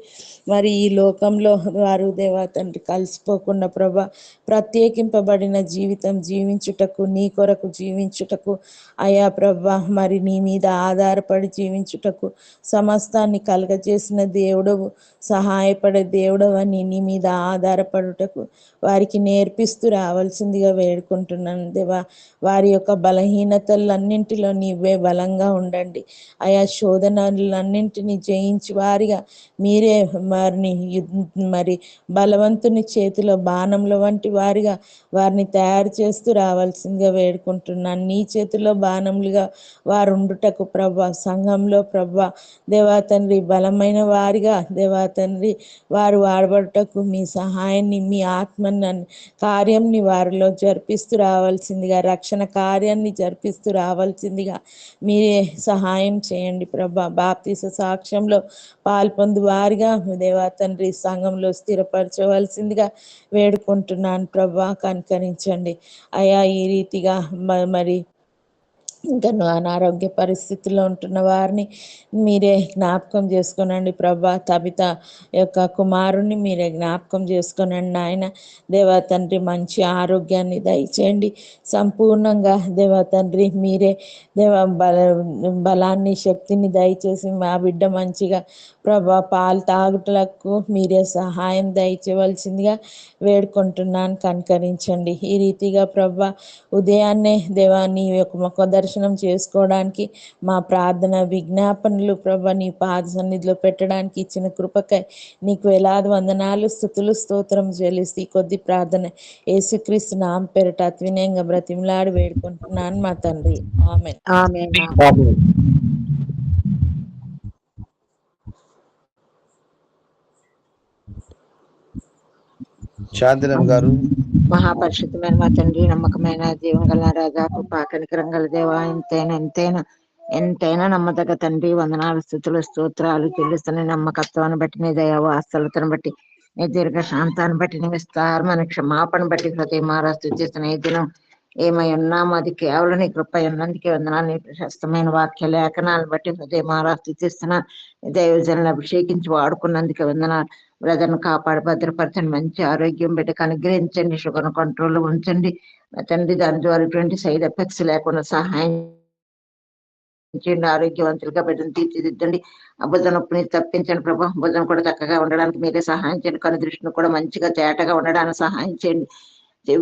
మరి ఈ లోకంలో వారు దేవా తండ్రి కలిసిపోకుండా ప్రభా, ప్రత్యేకింపబడిన జీవితం జీవించుటకు, నీ కొరకు జీవించుటకు అయా ప్రభా, మరి నీ మీద ఆధారపడి జీవించుటకు, సమస్తాన్ని కలగజేసిన దేవుడవు, సహాయపడే దేవుడవు అని నీ మీద ఆధారపడుటకు వారికి నేర్పిస్తూ రావాల్సిందిగా వేడుకుంటున్నాను దేవా. వారి యొక్క బలహీనతలన్నింటిలో నీవే బలంగా ఉండండి. ఆయా శోధనలన్నింటినీ జయించి వారిగా మీరే మరి బలవంతుని చేతిలో బాణంల వంటి వారిగా వారిని తయారు చేస్తూ రావాల్సిందిగా వేడుకుంటున్నాను. నీ చేతిలో బాణములుగా వారు ఉండుటకు ప్రభా, సంఘంలో ప్రభా దేవా తండ్రి బలమైన వారిగా దేవా తండ్రి వారు వాడబడుటకు మీ సహాయాన్ని, మీ ఆత్మని కార్యంని వారిలో జరిపిస్తూ రావాల్సిందిగా, రక్షణ కార్యాన్ని జరిపిస్తూ రావాల్సిందిగా మీరే సహాయం చేయండి ప్రభా. బాప్తీస సాక్ష్యంలో పాల్పొందు వారిగా దేవా తండ్రి సంఘంలో స్థిరపరచవలసిందిగా వేడుకుంటున్నాను ప్రభా. కనికరించండి అయా. ఈ రీతిగా మరి ఇంకా అనారోగ్య పరిస్థితుల్లో ఉంటున్న వారిని మీరే జ్ఞాపకం చేసుకోనండి ప్రభా. తబిత యొక్క కుమారుణ్ణి మీరే జ్ఞాపకం చేసుకోనండి నాయన. దేవా తండ్రి మంచి ఆరోగ్యాన్ని దయచేయండి సంపూర్ణంగా. దేవా తండ్రి మీరే దేవా బలాన్ని, శక్తిని దయచేసి మా బిడ్డ మంచిగా ప్రభా పాలు తాగుటలకు మీరే సహాయం దయచేయవలసిందిగా వేడుకుంటున్నాను. కనికరించండి. ఈ రీతిగా ప్రభా ఉదయాన్నే దేవా నీ యొక్క ముఖ దర్శనం చేసుకోవడానికి మా ప్రార్థన విజ్ఞాపనలు ప్రభా నీ పాద సన్నిధిలో పెట్టడానికి ఇచ్చిన కృపకై నీకు వేలాది వందనాలు, స్తుతులు, స్తోత్రం చెల్లిస్తూ ఈ కొద్ది ప్రార్థన యేసుక్రీస్తు నామం పేరిట అత్వినయంగా బ్రతిమలాడి వేడుకుంటున్నాను మా తండ్రి. ఆమేన్. శాంతినమ్మ గారు. మహాపరిశుద్ధమైన మా తండ్రి, నమ్మకమైన జీవం గల రాజా, కృపా కనికరం గల దేవా, ఎంతైనా నమ్మదగ్గ తండ్రి, వందనాలు, స్తుతులు, స్తోత్రాలు చెల్లిస్తున్న నమ్మకత్వాన్ని బట్టి, నీ దయ వాస్తవతను బట్టి, నీ దీర్ఘ శాంతాన్ని బట్టి, నీ విస్తారమైన క్షమాపణ బట్టి హృదయమారా స్తుతిస్తున్న ఈ దినం ఏమై ఉన్నామో అది కేవలం నీ కృప ఉన్నందుకే వందనాలు. నీ ప్రశస్తమైన వాక్య లేఖనాలను బట్టి హృదయమారా స్తుతిస్తున్నాను. దైవజనులను అభిషేకించి వాడుకున్నందుకే వందనాలు. బ్రదర్ను కాపాడి భద్రపరచండి, మంచి ఆరోగ్యం బిడ్డకు అనుగ్రహించండి, షుగర్ కంట్రోల్లో ఉంచండి తండ్రి. దాని ద్వారా ఎటువంటి సైడ్ ఎఫెక్ట్స్ లేకుండా సహాయం చేయండి. ఆరోగ్యవంతులుగా బిడ్డను తీర్చిదిద్దండి. ఆ భుజ నొప్పిని తప్పించండి ప్రభా. భుజం కూడా చక్కగా ఉండడానికి మీరే సహాయం చేయండి. కను దృష్టిని కూడా మంచిగా తేటగా ఉండడానికి సహాయం చేయండి.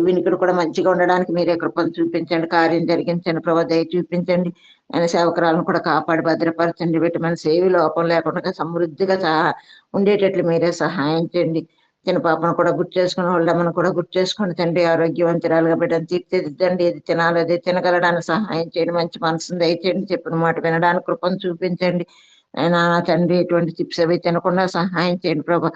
వినికిడి కూడా మంచిగా ఉండడానికి మీరే కృపను చూపించండి, కార్యం జరిగించండి ప్రభా. దయ చూపించండి. ఆయన సేవకురాలను కూడా కాపాడి భద్రపరచండి. విటమిన్ సేవి లోపం లేకుండా సమృద్ధిగా ఉండేటట్లు మీరే సహాయం చేయండి. చిన్న పాపను కూడా గుర్తు చేసుకుని వాళ్ళమ్మను కూడా గుర్తు చేసుకోండి తండ్రి. ఆరోగ్యవంతురాలుగా బిడ్డను తీర్చిదిద్దండి. ఏది తినాలి అదే తినగలడానికి సహాయం చేయండి. మంచి మనసును దయచేయండి. చెప్పిన మాట వినడానికి కృపను చూపించండి. ఆయన తండ్రి ఎటువంటి చిప్స్ అవి తినకుండా సహాయం చేయండి ప్రభా.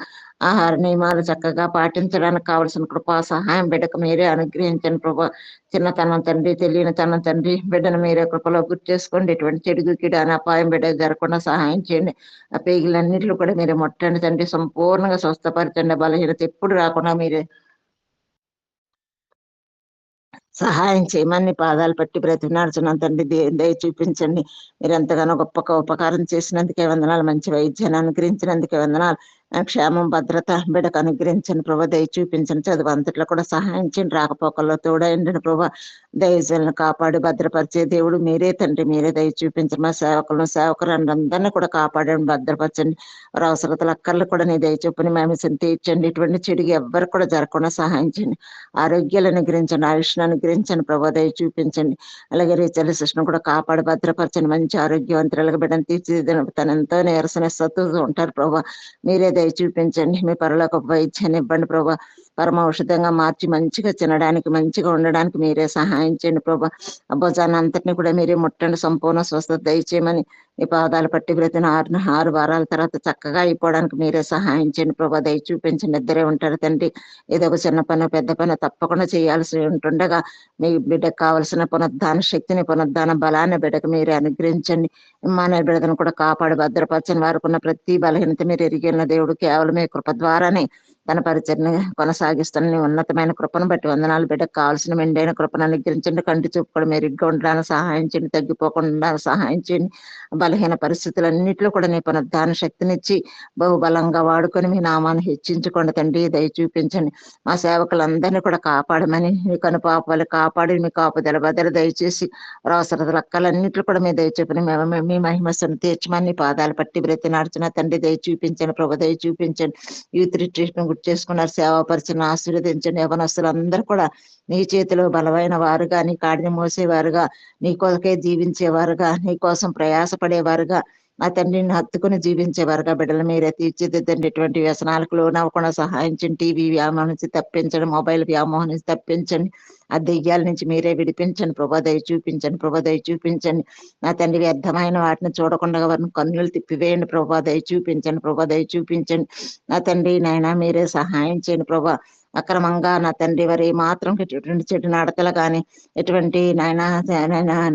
ఆహార నియమాలు చక్కగా పాటించడానికి కావలసిన కృపా సహాయం బిడ్డకు మీరే అనుగ్రహించండి ప్రభా. చిన్నతనం తండ్రి, తెలియని తనం తండ్రి, బిడ్డను మీరే కృపలో గుర్తు చేసుకోండి. ఎటువంటి చెడుగు కిడు అపాయం బిడ్డ జరగకుండా సహాయం చేయండి. ఆ పేగులన్నింటిలో కూడా మీరే ముట్టండి తండ్రి. సంపూర్ణంగా స్వస్థపరచండి. బలహీనత ఎప్పుడు రాకుండా మీరే సహాయం చేయమని పాదాలు పట్టి బ్రతిమలాడుచున్నాను తండ్రి. దయ చూపించండి. మీరు ఎంతగానో గొప్ప ఉపకారం చేసినందుకే వందనాలు. మంచి వైద్యాన్ని అనుగ్రహించినందుకే వందనాలు. క్షేమం, భద్రత బిడ్డకు అనుగ్రహించండి ప్రభా. దయ చూపించండి. చదువు అంతట్లో కూడా సహాయం చేయండి. రాకపోకల్లో తోడైండి ప్రభా. దయచేలను కాపాడి భద్రపరిచే దేవుడు మీరే తండ్రి. మీరే దయ చూపించండి. మా సేవకులను అందరినీ కూడా కాపాడండి, భద్రపరచండి. వారి అవసరతలు అక్కర్లు కూడా నీ దయ చూపుని మేము తీర్చండి. ఇటువంటి చెడుగు ఎవ్వరు కూడా జరగకుండా సహాయం చేయండి. ఆరోగ్యాలు అనుగ్రహించండి, ఆయుష్ను అనుగ్రహించండి ప్రభా. దయ చూపించండి. అలాగే రీచల శిష్ణను కూడా కాపాడి భద్రపరచండి. మంచి ఆరోగ్యవంతులుగా బిడ్డను తీర్చిదిద్దని తను ఎంతో నీరసనిస్తూ ఉంటారు ప్రభా. మీరే దయ చూపించండి. మీ పరలోక వైద్యాన్ని ఇవ్వండి ప్రభా. పరమ ఔషధంగా మార్చి మంచిగా తినడానికి, మంచిగా ఉండడానికి మీరే సహాయం చేయండి ప్రభా. భుజాన్ని అంతటిని కూడా మీరే ముట్టండి. సంపూర్ణ స్వస్థత దయచేయమని మీ పాదాలు పట్టి బ్రతిన 6 వారాల తర్వాత చక్కగా అయిపోవడానికి మీరే సహాయం చేయండి ప్రభా. దయ చూపించండి. ఇద్దరే ఉంటారు తండ్రి. ఏదో ఒక చిన్న పని పెద్ద పని తప్పకుండా చేయాల్సి ఉంటుండగా మీ బిడ్డకు కావలసిన పునరుద్ధాన శక్తిని, పునరుద్ధాన బలాన్ని బిడ్డకు మీరే అనుగ్రహించండి. మానవ బిడ్డను కూడా కాపాడి భద్రపరచని వారికి ఉన్న ప్రతి బలహీనత మీరు ఎరిగిన దేవుడు. కేవలం మీ కృప ద్వారానే తన పరిచయని కొనసాగిస్తున్న నీ ఉన్నతమైన కృపను బట్టి వందనాలు. బిడ్డకు కావాల్సిన మెండైన కృపను అనుగ్రహించండి. కంటి చూపు కూడా మెరుగ్గా ఉండడానికి సహాయం చేయండి. తగ్గిపోకుండా సహాయం చేయండి. బలహీన పరిస్థితులన్నింటిలో కూడా నీ పునరుద్ధాన శక్తినిచ్చి బహుబలంగా వాడుకొని మీ నామాన్ని హెచ్చించుకోండి తండ్రి. దయ చూపించండి. మా సేవకులందరినీ కూడా కాపాడమని మీ కనుపాపాలు కాపాడి మీ కాపుదల భద్ర దయచేసి అవసర లక్కలన్నింటిలో కూడా మీ దయ చూపిన మీ మహిమస్సును తీర్చమని పాదాలు పట్టి బ్రతి నడిచిన తండ్రి దయ చూపించండి. ప్రభు దయ చూపించండి. యూత్ రిట్రీట్ గుర్తు చేసుకున్నారు. సేవాపరిచిన ఆశీర్వదించండి. యవనస్తులందరూ కూడా నీ చేతిలో బలమైన వారుగా, నీ కాడిని మోసేవారుగా, నీ కొరకే జీవించేవారుగా, నీ కోసం ప్రయాసపడేవారుగా, నా తండ్రిని హత్తుకుని జీవించేవారుగా బిడ్డలు మీరే తీర్చిదిద్దండి. ఎటువంటి వ్యసనాలకు లోనవ్వకుండా సహాయించండి. టీవీ వ్యామోహం నుంచి తప్పించండి. మొబైల్ వ్యామోహం నుంచి తప్పించండి. ఆ దెయ్యాల నుంచి మీరే విడిపించండి. ప్రభా దయ చూపించండి. ప్రభా దయ చూపించండి. నా తండ్రి వ్యర్థమైన వాటిని చూడకుండా వారిని కన్నులు తిప్పివేయండి. ప్రభా దయ చూపించండి. ప్రభా దయ చూపించండి. నా తండ్రి నాయన మీరే సహాయం చేయండి. ప్రభా అక్రమంగా నా తండ్రి వారి మాత్రం ఎటువంటి చెడు నడతలు కానీ, ఎటువంటి నాయన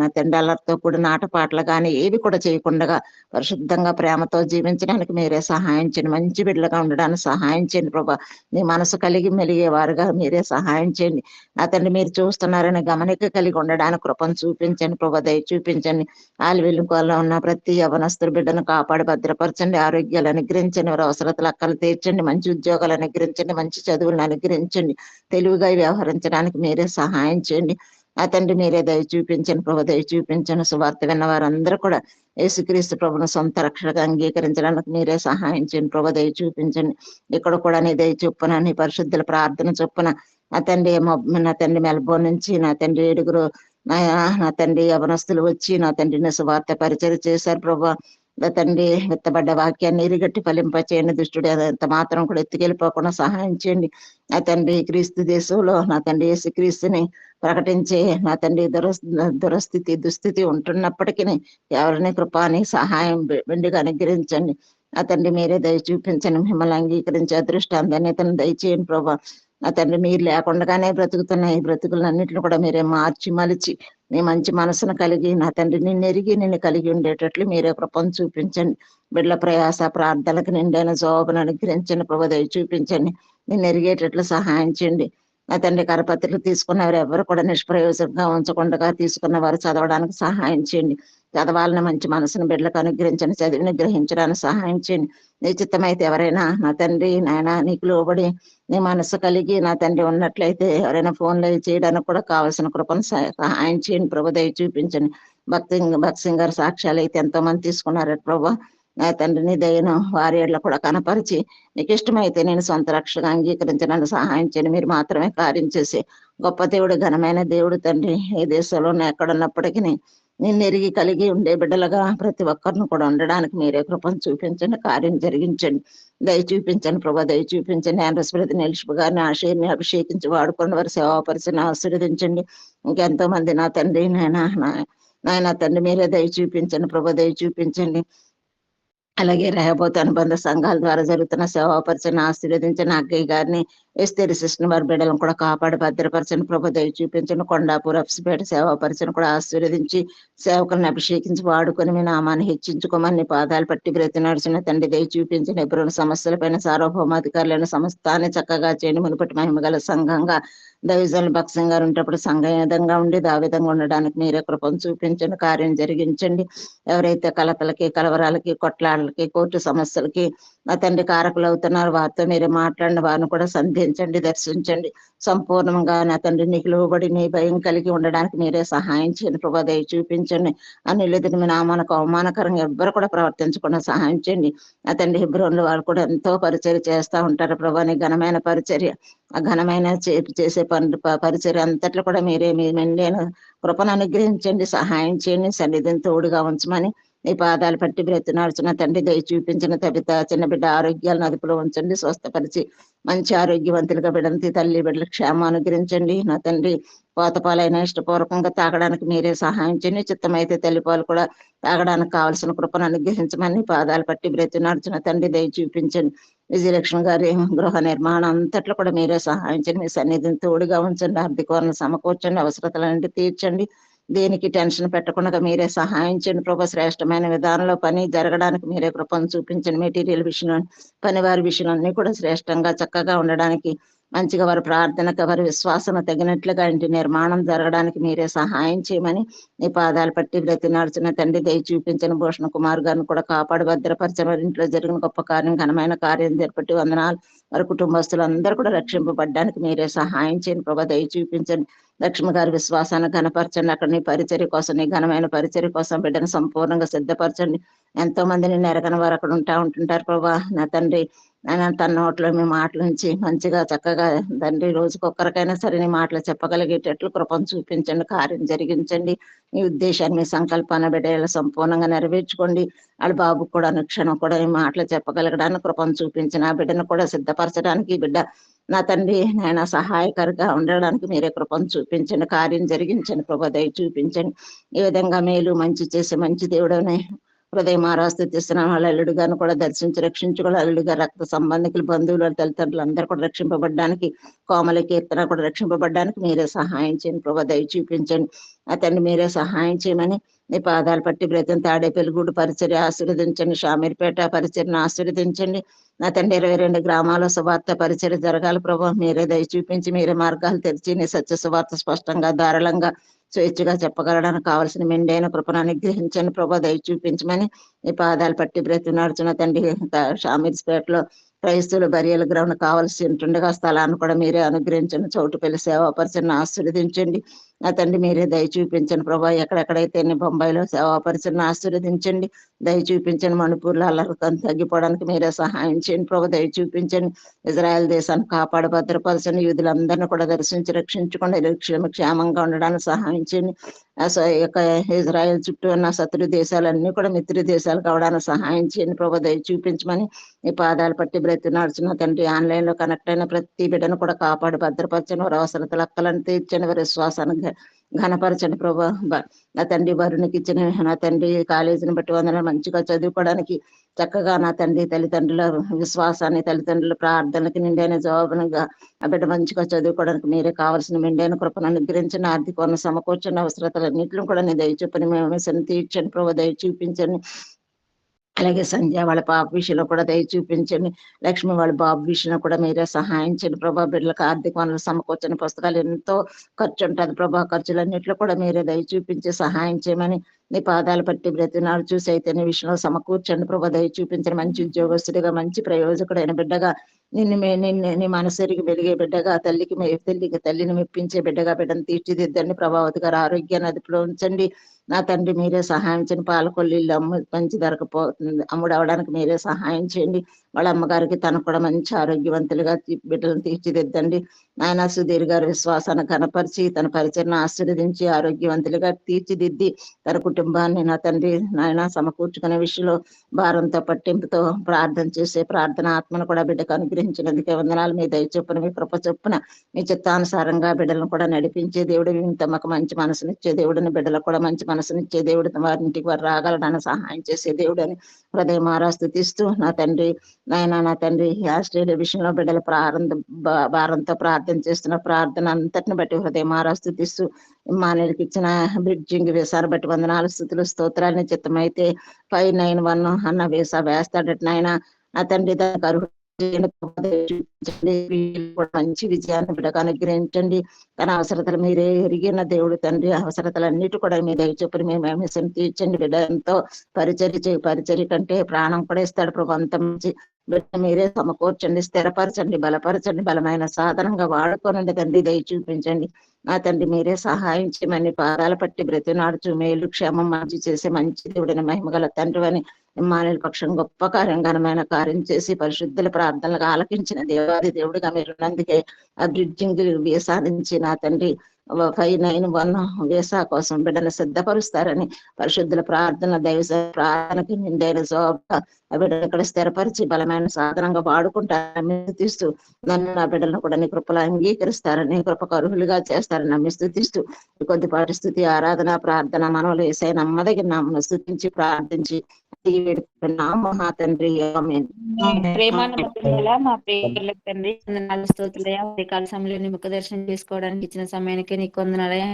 నా తండ్రి అల్లరితో కూడిన ఆటపాటలు కానీ ఏవి కూడా చేయకుండా పరిశుద్ధంగా ప్రేమతో జీవించడానికి మీరే సహాయం చేయండి. మంచి బిడ్డలుగా ఉండడానికి సహాయం చేయండి. ప్రభా నీ మనసు కలిగి మెలిగేవారుగా మీరే సహాయం చేయండి. నా తండ్రి మీరు చూస్తున్నారని గమనిక కలిగి ఉండడానికి కృపను చూపించండి. ప్రభా దయ చూపించండి. ఆలివెల్లుకోలో ఉన్న ప్రతి యవనస్తుల బిడ్డను కాపాడి భద్రపరచండి. ఆరోగ్యాలు అనుగ్రహించండి. వారి అవసరతలు అక్కలు తీర్చండి. మంచి ఉద్యోగాలు అనుగ్రహించండి. మంచి చదువులను అనుగ్రహించండి. తెలివిగా వ్యవహరించడానికి మీరే సహాయం చేయండి. ఆ తండ్రి మీరే దయ చూపించండి. ప్రభు దయ చూపించండి. సువార్త విన్న వారందరూ కూడా యేసుక్రీస్తు ప్రభును సొంత రక్షణగా అంగీకరించడానికి మీరే సహాయం చేయండి. ప్రభు దయ చూపించండి. ఇక్కడ కూడా నీ దయ చొప్పున, నీ పరిశుద్ధుల ప్రార్థన చొప్పున నా తండ్రి మెల్బోర్న్ నుంచి నా తండ్రి 7 నా తండ్రి యవనస్తులు వచ్చి నా తండ్రిని సువార్త పరిచయం చేశారు. ప్రభు నా తండ్రి ఎత్తబడ్డ వాక్యాన్ని ఎరిగట్టి ఫలింప చేయండి. దుష్టుడు ఎంత మాత్రం కూడా ఎత్తుకెళ్ళిపోకుండా సహాయం చేయండి. నా తండ్రి క్రీస్తు దేశంలో నా తండ్రి యేసు క్రీస్తుని ప్రకటించే నా తండ్రి దుస్థితి ఉంటున్నప్పటికీ ఎవరిని కృపాని సహాయం వెండిగా అనుగ్రహించండి. నా తండ్రి మీరే దయ చూపించండి. మిమ్మల్ని అంగీకరించే అదృష్టాన్ని ధన్యతను దయచేయండి. ప్రభా నా తండ్రి మీరు లేకుండానే బ్రతుకుతున్న ఈ బ్రతుకులన్నింటిని కూడా మీరే మార్చి మలిచి నీ మంచి మనసును కలిగి నా తండ్రి నిన్ను ఎరిగి నిన్ను కలిగి ఉండేటట్లు మీరే కృపను చూపించండి. బిడ్డల ప్రయాస ప్రార్థనలకు నిండైన జవాబును అనుగ్రహించండి. ప్రభు దయ చూపించండి. నిన్ను ఎరిగేటట్లు సహాయం చేయండి. నా తండ్రి కరపత్రికలు తీసుకున్నవారు ఎవరు కూడా నిష్ప్రయోజకంగా ఉంచకుండా తీసుకున్న వారు చదవడానికి సహాయం చేయండి. చదవాలని మంచి మనసును బిడ్డలకు అనుగ్రహించండి. చదివిని గ్రహించడానికి సహాయం చేయండి. నీ చిత్తమైతే ఎవరైనా నా తండ్రి నాయన నీకు లోబడి నీ మనసు కలిగి నా తండ్రి ఉన్నట్లయితే ఎవరైనా ఫోన్లో చేయడానికి కూడా కావాల్సిన కృపను సహాయం చేయండి. ప్రభు దయ చూపించండి. భక్తి సింగర్ సాక్ష్యాలు అయితే ఎంతో మంది తీసుకున్నారు. ప్రభు నా తండ్రిని దయను వారి ఏళ్ళ కూడా కనపరిచి నీకు ఇష్టమైతే నేను సొంత రక్షగా అంగీకరించడానికి సహాయం చేయండి. మీరు మాత్రమే కార్యం చేసి గొప్ప దేవుడు, ఘనమైన దేవుడు తండ్రి. ఏ దేశంలో ఎక్కడున్నప్పటికీ నిన్ను ఎరిగి కలిగి ఉండే బిడ్డలుగా ప్రతి ఒక్కరిని కూడా ఉండడానికి మీరే కృపను చూపించండి. కార్యం జరిగించండి. దయ చూపించండి. ప్రభా దయ చూపించండి. ఆంధ్రప్రదేశ్ నిలిచిపు గారిని ఆశయాన్ని అభిషేకించి వాడుకుని వారి సేవాపరిచిన ఆశీర్వదించండి. ఇంకెంతో మంది నా తండ్రి నాయన తండ్రి మీరే దయ చూపించండి. ప్రభా దయ చూపించండి. అలాగే రహబోత్ అనుబంధ సంఘాల ద్వారా జరుగుతున్న సేవాపరిచని ఆశీర్వదించిన అగ్గయ్య గారిని, ఎస్తేరి సిస్టర్ వారి బిడ్డలను కూడా కాపాడి భద్రపరచని ప్రభు దయ చూపించండి. కొండాపూర్ అప్సిపేట సేవాపరిచని కూడా ఆశీర్వదించి సేవకులను అభిషేకించి వాడుకొని మీ నామాన్ని హెచ్చించుకోమని పాదాలు పట్టి బ్రతి నడిచిన తండ్రి దయ చూపించిన ఎప్పుడైనా సమస్యలపైన సార్వభౌమాధికారులైన సమస్తాన్ని చక్కగా చేయండి. మునుపటి మహిమగల సంఘంగా దైవజనులు భక్సింగ్ గారు ఉంటప్పుడు సంఘం విధంగా ఉండేది ఆ విధంగా ఉండడానికి మీరే కృపను చూపించండి. కార్యం జరిగించండి. ఎవరైతే కలతలకి, కలవరాలకి, కొట్లాటలకి, కోర్టు సమస్యలకి నా తండ్రి కారకులు అవుతున్నారు వారితో మీరే మాట్లాడిన వారిని కూడా సంధించండి, దర్శించండి. సంపూర్ణంగా నా తండ్రి నీకు లోబడి నీ భయం కలిగి ఉండడానికి మీరే సహాయం చేయండి. ప్రభా దయ చూపించండి. అని ఎదుటి మీ నామానికి అవమానకరంగా ఎవ్వరు కూడా ప్రవర్తించకుండా సహాయం చేయండి. నా తండ్రి హెబ్రోన్లు వాళ్ళు కూడా ఎంతో పరిచర్య చేస్తూ ఉంటారు. ప్రభా నీ ఘనమైన పరిచర్య, ఆ ఘనమైన చేసే పరిచర్య అంతట్లో కూడా మీరే మీ మెండైన కృపను అనుగ్రహించండి. సహాయం చేయండి. సన్నిధిని తోడుగా ఉంచమని నీ పాదాలు పట్టి బ్రతినాడుచున్న తండ్రి దయ చూపించిన తబిత చిన్న బిడ్డ ఆరోగ్యాలను అదుపులో ఉంచండి. స్వస్థపరిచి మంచి ఆరోగ్యవంతులుగా బిడ్డంతి తల్లి బిడ్డల క్షేమం అనుగ్రహించండి. నా తండ్రి పోతపాలైన ఇష్టపూర్వకంగా తాగడానికి మీరే సహాయం చేయండి. చిత్తమైతే తల్లిపాలు కూడా తాగడానికి కావలసిన కృపను అనుగ్రహించమని పాదాలు పట్టి బ్రతినాడుచున్న తండ్రి దయ చూపించండి. విజయలక్ష్మి గారి గృహ నిర్మాణం అంతట్లో కూడా మీరే సహాయం చేయండి. మీ సన్నిధిని తోడుగా ఉంచండి. ఆర్థిక వనరులు సమకూర్చండి. అవసరతలన్నింటి తీర్చండి. దేనికి టెన్షన్ పెట్టకుండా మీరే సహాయం చేయండి ప్రభా. శ్రేష్టమైన విధానంలో పని జరగడానికి మీరే కృపను చూపించండి. మెటీరియల్ విషయంలో, పని వారి విషయంలో అన్ని కూడా శ్రేష్టంగా చక్కగా ఉండడానికి, మంచిగా వారి ప్రార్థనకు వారి విశ్వాసం తగినట్లుగా ఇంటి నిర్మాణం జరగడానికి మీరే సహాయం చేయమని నీ పాదాలు పట్టి బ్రతినాడుచున్న తండ్రి దయ చూపించిన భూషణ కుమార్ గారిని కూడా కాపాడు భద్రపరిచిన వారి ఇంట్లో జరిగిన గొప్ప కార్యం, ఘనమైన కార్యం జరిపట్టి వందనాలు. వారి కుటుంబస్తులు అందరూ కూడా రక్షింపబడ్డానికి మీరే సహాయం చేయండి ప్రభా. దయ చూపించండి. లక్ష్మి గారి విశ్వాసాన్ని ఘనపరచండి. అక్కడ నీ పరిచర్య కోసం, నీ ఘనమైన పరిచర్య కోసం బిడ్డను సంపూర్ణంగా సిద్ధపరచండి. ఎంతో మందిని నెరగని వారు అక్కడ ఉంటుంటారు ప్రభా. నా తండ్రి ఆయన తన నోట్లో మీ మాటల నుంచి మంచిగా చక్కగా తండ్రి రోజుకొక్కరికైనా సరే నీ మాటలు చెప్పగలిగేటట్లు కృపను చూపించండి, కార్యం జరిగించండి. మీ ఉద్దేశాన్ని, మీ సంకల్పాన్ని బిడ్డలు సంపూర్ణంగా నెరవేర్చుకోండి. వాళ్ళ బాబుకు కూడా అనుక్షణం కూడా ఈ మాటలు చెప్పగలగడానికి కృపను చూపించిన ఆ బిడ్డను కూడా సిద్ధపరచడానికి బిడ్డ నా తండ్రి ఆయన సహాయకరంగా ఉండడానికి మీరే కృపను చూపించండి, కార్యం జరిగించండి ప్రభా. దయ చూపించండి. ఈ విధంగా మేలు మంచి చేసే మంచి దేవుడనే హృదయం ఆరాధిస్తున్నాం. వాళ్ళ అల్లుడు గారిని కూడా దర్శించి రక్షించుకోవాలి. అల్లుడు గారు రక్త సంబంధికులు, బంధువులు, తల్లిదండ్రులు అందరూ కూడా రక్షింపబడ్డానికి, కోమల కీర్తన కూడా రక్షింపబడ్డానికి మీరే సహాయం చేయండి ప్రభా. దయ చూపించండి. అతన్ని మీరే సహాయం చేయమని నీ పాదాలు పట్టి బ్రతం తాడేపల్లిగూడు పరిచర్య ఆశీర్వదించండి. షామీర్పేట పరిచర్యను ఆశీర్వదించండి. నా తండ్రి 22 గ్రామాల సువార్త పరిచర్య జరగాలి ప్రభా. మీరే దయ చూపించి మీరే మార్గాలు తెరిచి నీ సత్య సువార్త స్పష్టంగా ధారాళంగా స్వేచ్ఛగా చెప్పగలడానికి కావాల్సిన మెండైన కృపను అనుగ్రహించండి ప్రభా. దయ చూపించమని నీ పాదాలు పట్టి బ్రతినాడుచున్న తండ్రి షామీర్పేటలో క్రైస్తువులు బరియల గ్రౌండ్ కావాల్సి ఉంటుండగా స్థలాన్ని కూడా మీరే అనుగ్రహించండి. చోటుపల్లి సేవాపరిచయను ఆశీర్వదించండి. నా తండ్రి మీరే దయ చూపించండి ప్రభా. ఎక్కడెక్కడైతే బొంబాయిలో సేవాపరిచయను ఆశీర్వదించండి. దయ చూపించండి. మణిపూర్లో అల్లరికం తగ్గిపోవడానికి మీరే సహాయం చేయండి ప్రభా. దయ చూపించండి. ఇజ్రాయెల్ దేశాన్ని కాపాడు భద్రపరచండి. యూదులందరినీ కూడా దర్శించి రక్షించుకోండి. క్షేమంగా ఉండడానికి సహాయం చేయండి. ఇజ్రాయెల్ చుట్టూ ఉన్న శత్రు దేశాలన్నీ కూడా మిత్రు దేశాలు కావడానికి సహాయం చేయండి ప్రభా. దయ చూపించమని నీ పాదాలు పట్టి బ్రతినాడుచున్న తండ్రి ఆన్లైన్ లో కనెక్ట్ అయిన ప్రతి బిడ్డను కూడా కాపాడు భద్రపరచండి. వారి అవసరత లెక్కలను తీర్చండి. వారి విశ్వాసాన్ని ఘనపరచండి ప్రభా. నా తండ్రి వరుణికి ఇచ్చిన నా తండ్రి కాలేజీని బట్టి వందనాలు. మంచిగా చదువుకోవడానికి చక్కగా నా తండ్రి తల్లిదండ్రుల విశ్వాసాన్ని, తల్లిదండ్రుల ప్రార్థనకి నిండైన జవాబునుగా ఆ బిడ్డ మంచిగా చదువుకోవడానికి మీరే కావాల్సిన మెండైన కృపను అనుగ్రహించండి. ఆర్థిక వనరు సమకూర్చండి. అవసరతలన్నింటిని కూడా నీ దయ చూపని మేము తీర్చండి ప్రభా. దయ చూపించండి. అలాగే సంధ్య వాళ్ళ పాప విషయంలో కూడా దయ చూపించండి. లక్ష్మి వాళ్ళ బాబు విషయంలో కూడా మీరే సహాయం చేయండి ప్రభా. బిడ్డలకు ఆర్థిక వనరులు సమకూర్చని పుస్తకాలు ఎంతో ఖర్చు ఉంటుంది ప్రభా. ఖర్చులన్నింటిలో కూడా మీరే దయ చూపించి సహాయం చేయమని నీ పాదాలు పట్టి బ్రతినాడు చూసి అయితే నీ విషయంలో సమకూర్చండి ప్రభా. దయ చూపించండి. మంచి ఉద్యోగస్తుడిగా, మంచి ప్రయోజకుడైన బిడ్డగా, నీ మనసరికి వెలిగే బిడ్డగా, తల్లిని మెప్పించే బిడ్డగా బిడ్డను తీర్చిదిద్దండి. ప్రభావతి గారు ఆరోగ్యాన్ని అదుపులో ఉంచండి. నా తండ్రి మీరే సహాయం చేయండి. పాలకొల్లిళ్ళు మంచి ధరకపోతుంది, అమ్ముడు అవడానికి మీరే సహాయం చేయండి. వాళ్ళ అమ్మగారికి తనకు కూడా మంచి ఆరోగ్యవంతులుగా బిడ్డలను తీర్చిదిద్దండి. నాయన సుధీర్ గారి విశ్వాసాన్ని కనపరిచి తన పరిచయను ఆశీర్వదించి ఆరోగ్యవంతులుగా తీర్చిదిద్ది తన కుటుంబాన్ని నా తండ్రి నాయన సమకూర్చుకునే విషయంలో భారంతో పట్టింపుతో ప్రార్థన చేసే ప్రార్థన ఆత్మను కూడా బిడ్డకు అనుగ్రహించినందుకే వందనాలు. మీ దయ చొప్పున, మీ కృప చొప్పున, మీ చిత్తానుసారంగా బిడ్డలను కూడా నడిపించే దేవుడు, తమకు మంచి మనసునిచ్చే దేవుడిని, బిడ్డలకు కూడా మంచి మనసునిచ్చే దేవుడు, వారింటికి వారు రాగలడానికి సహాయం చేసే దేవుడు అని హృదయం స్థుతిస్తూ నా తండ్రి నా తండ్రి ఆస్ట్రేలియా విషయంలో బిడ్డల భారంతో ప్రార్థన చేస్తున్న ప్రార్థన అంతటిని బట్టి హృదయం స్థుతిస్తూ మానేలకి ఇచ్చిన బ్రిడ్జింగ్ వేసారు బట్టి వందనాలు స్థుతులు స్తోత్రాలని చిత్తమైతే 591 అన్న వేస్తాడట నాయన. నా తండ్రి దానికి అర్హుడు మంచి విజయాన్ని బిడ్డకు అనుగ్రహించండి. తన అవసరతలు మీరే ఎరిగిన దేవుడు తండ్రి. అవసరతలన్నిటి కూడా మీ దయ చొప్పున మేము తీర్చండి. బిడ్డ ఎంతో పరిచర్య కంటే ప్రాణం కూడా ఇస్తాడు ప్రభు. అంత మంచి బిడ్డ మీరే సమకూర్చండి, స్థిరపరచండి, బలపరచండి, బలమైన సాధనంగా వాడుకోనండి తండ్రి. దయ చూపించండి. నా తండ్రి మీరే సహాయం చేయమని పాదాల పట్టి బ్రతినాడుచు మేలు క్షేమం మంచి చేసే మంచి దేవుడిని, మహిమగల తండ్రి అని మానేల పక్షం గొప్ప ఘనమైన కార్యం చేసి పరిశుద్ధుల ప్రార్థనలుగా ఆలకించిన దేవాది దేవుడిగా మీరున్నందుకే ఆ బ్రిడ్జింగ్ వీసా నుంచి నా తండ్రి 591 వీసా కోసం బిడ్డను సిద్ధపరుస్తారని పరిశుద్ధుల ప్రార్థన, దైవ ప్రార్థనకి నిండైన జవాబుగా ఆ బిడ్డను ఇక్కడ స్థిరపరిచి బలమైన సాధనంగా వాడుకుంటారని తీస్తూ నన్ను నా బిడ్డలను కూడా నీ కృపలు అంగీకరిస్తారని, కృపకు అర్హులుగా చేస్తారని నమ్మి స్థుతిస్తూ కొద్దిపాటి స్థుతి, ఆరాధన, ప్రార్థన మనవలు యేసయ్య నమ్మదగిన నామమున స్తుతించి ప్రార్థించి మా తండ్రి ఆమేన్. మా ప్రియులకు తండ్రి వందనాలు స్తోత్రులయ్యా. కాల సమయంలో నీ ముఖ దర్శనం చేసుకోవడానికి ఇచ్చిన సమయానికి నీకు వందనాలయ్యా.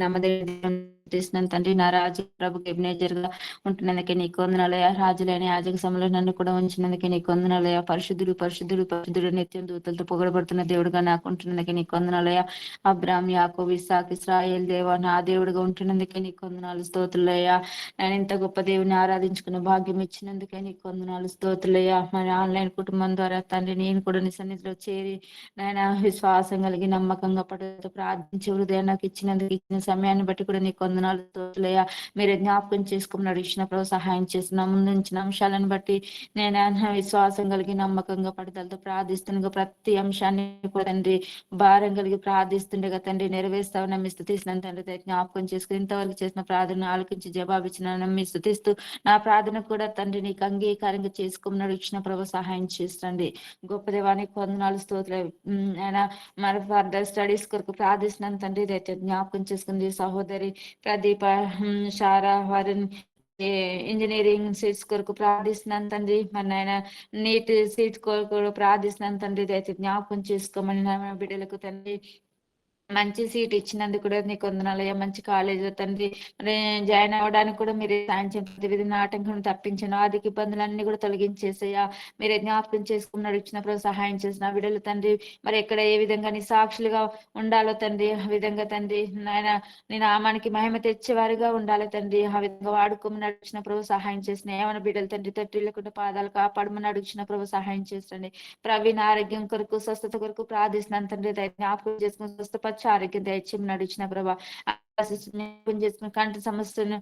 నమ్మదగిన తీసినాను తండ్రి. నా రాజు ప్రభుకి ఎబ్నేజర్గా ఉంటున్నందుకే నీకు వందనాలయ్యా. రాజులైన యాజక సమయంలో నన్ను కూడా ఉంచినందుకే నీకు వందనాలయ్యా. పరిశుద్ధుడు పరిశుద్ధుడు పరిశుద్ధుడు నిత్యం దూతలతో పొగడబడుతున్న దేవుడుగా నాకు ఉంటున్నందుకే నీకు వందనాలయ్యా. అబ్రాహాం, యాకోబు, ఇస్సాకు, ఇశ్రాయేల్ దేవా నా దేవుడుగా ఉంటున్నందుకే నీకు వందనాలు స్తోత్రులయ్యా. నేను ఇంత గొప్ప దేవుని ఆరాధించుకునే భాగ్యం ఇచ్చినందుకే నీకు వందనాలు స్తోత్రులయ్యా. మరి ఆన్లైన్ కుటుంబం ద్వారా తండ్రి నేను కూడా నీ సన్నిధిలో చేరి నాయన విశ్వాసం కలిగి నమ్మకంగా పడుతూ ప్రార్థించి హృదయం నాకు ఇచ్చినందుకు, ఇచ్చిన సమయాన్ని బట్టి కూడా నీకు వందనాలు స్తోత్రులయ్యా. మీరు జ్ఞాపకం చేసుకున్నాడు ఇచ్చిన ప్రభు సహాయం చేసిన ముందుంచిన అంశాలను బట్టి నేను విశ్వాసం కలిగి నమ్మకంగా పడుదలతో ప్రార్థిస్తుండగా ప్రతి అంశాన్ని కూడా తండ్రి భారం కలిగి ప్రార్థిస్తుండగా తండ్రి నెరవేరుస్తావు నమ్మి స్థుతిస్తున్నాను తండ్రి. జ్ఞాపకం చేసుకుని ఇంతవరకు చేసిన ప్రార్థన ఆలకించి జవాబిచ్చిన నమ్మి స్థుతిస్తూ నా ప్రార్థన కూడా తండ్రి నీకు అంగీకారంగా చేసుకున్నాడు ఇచ్చిన ప్రభు సహాయం చేస్తుంది. గొప్ప దేవానికి వందనాలు స్తోత్రాలు. ఆయన మరి ఫర్దర్ స్టడీస్ కొరకు ప్రార్థిస్తున్నాను తండ్రి. అయితే జ్ఞాపకం చేసుకుంది సహోదరి ప్రదీప, షారా వారిని ఇంజనీరింగ్ సీట్స్ కొరకు ప్రార్థిస్తున్నాను తండ్రి. మరి నాయన నీట్ సీట్స్ కొరకు ప్రార్థిస్తున్నాను తండ్రి. అయితే జ్ఞాపకం చేసుకోమని నా బిడ్డలకు తండ్రి మంచి సీట్ ఇచ్చినందుకు కూడా నీకు వందనాలయ్యా. మంచి కాలేజీలో తండ్రి మరి జాయిన్ అవ్వడానికి కూడా మీరు సాయంత్రం ప్రతి విధంగా ఆటంకం తప్పించను, ఆర్థిక ఇబ్బందులన్నీ కూడా తొలగించేసయ్యా. మీరే జ్ఞాపకం చేసుకున్నాడు ఇచ్చినప్పుడు సహాయం చేసిన బిడ్డలు తండ్రి మరి ఎక్కడ ఏ విధంగా నీ సాక్షులుగా ఉండాలో తండ్రి ఆ విధంగా తండ్రి నాయన నీ నామానికి మహిమ తెచ్చేవారిగా ఉండాలి తండ్రి. ఆ విధంగా వాడుకోమని నడిచిన ప్రభు సహాయం చేసిన ఏమైనా బిడ్డలు తండ్రి తట్టిల్లకుండా పాదాలు కాపాడమని అడిగిన ప్రభు సహాయం చేసండి. ప్రవీణ్ ఆరోగ్యం కొరకు స్వస్థత కొరకు ప్రార్థిస్తున్నాను తండ్రి. జ్ఞాపకం చేసుకుని స్వస్థపరిచి ఆరోగ్యం దయచేయమని నడిచిన ప్రభా. చేసుకుని కంటి సమస్యను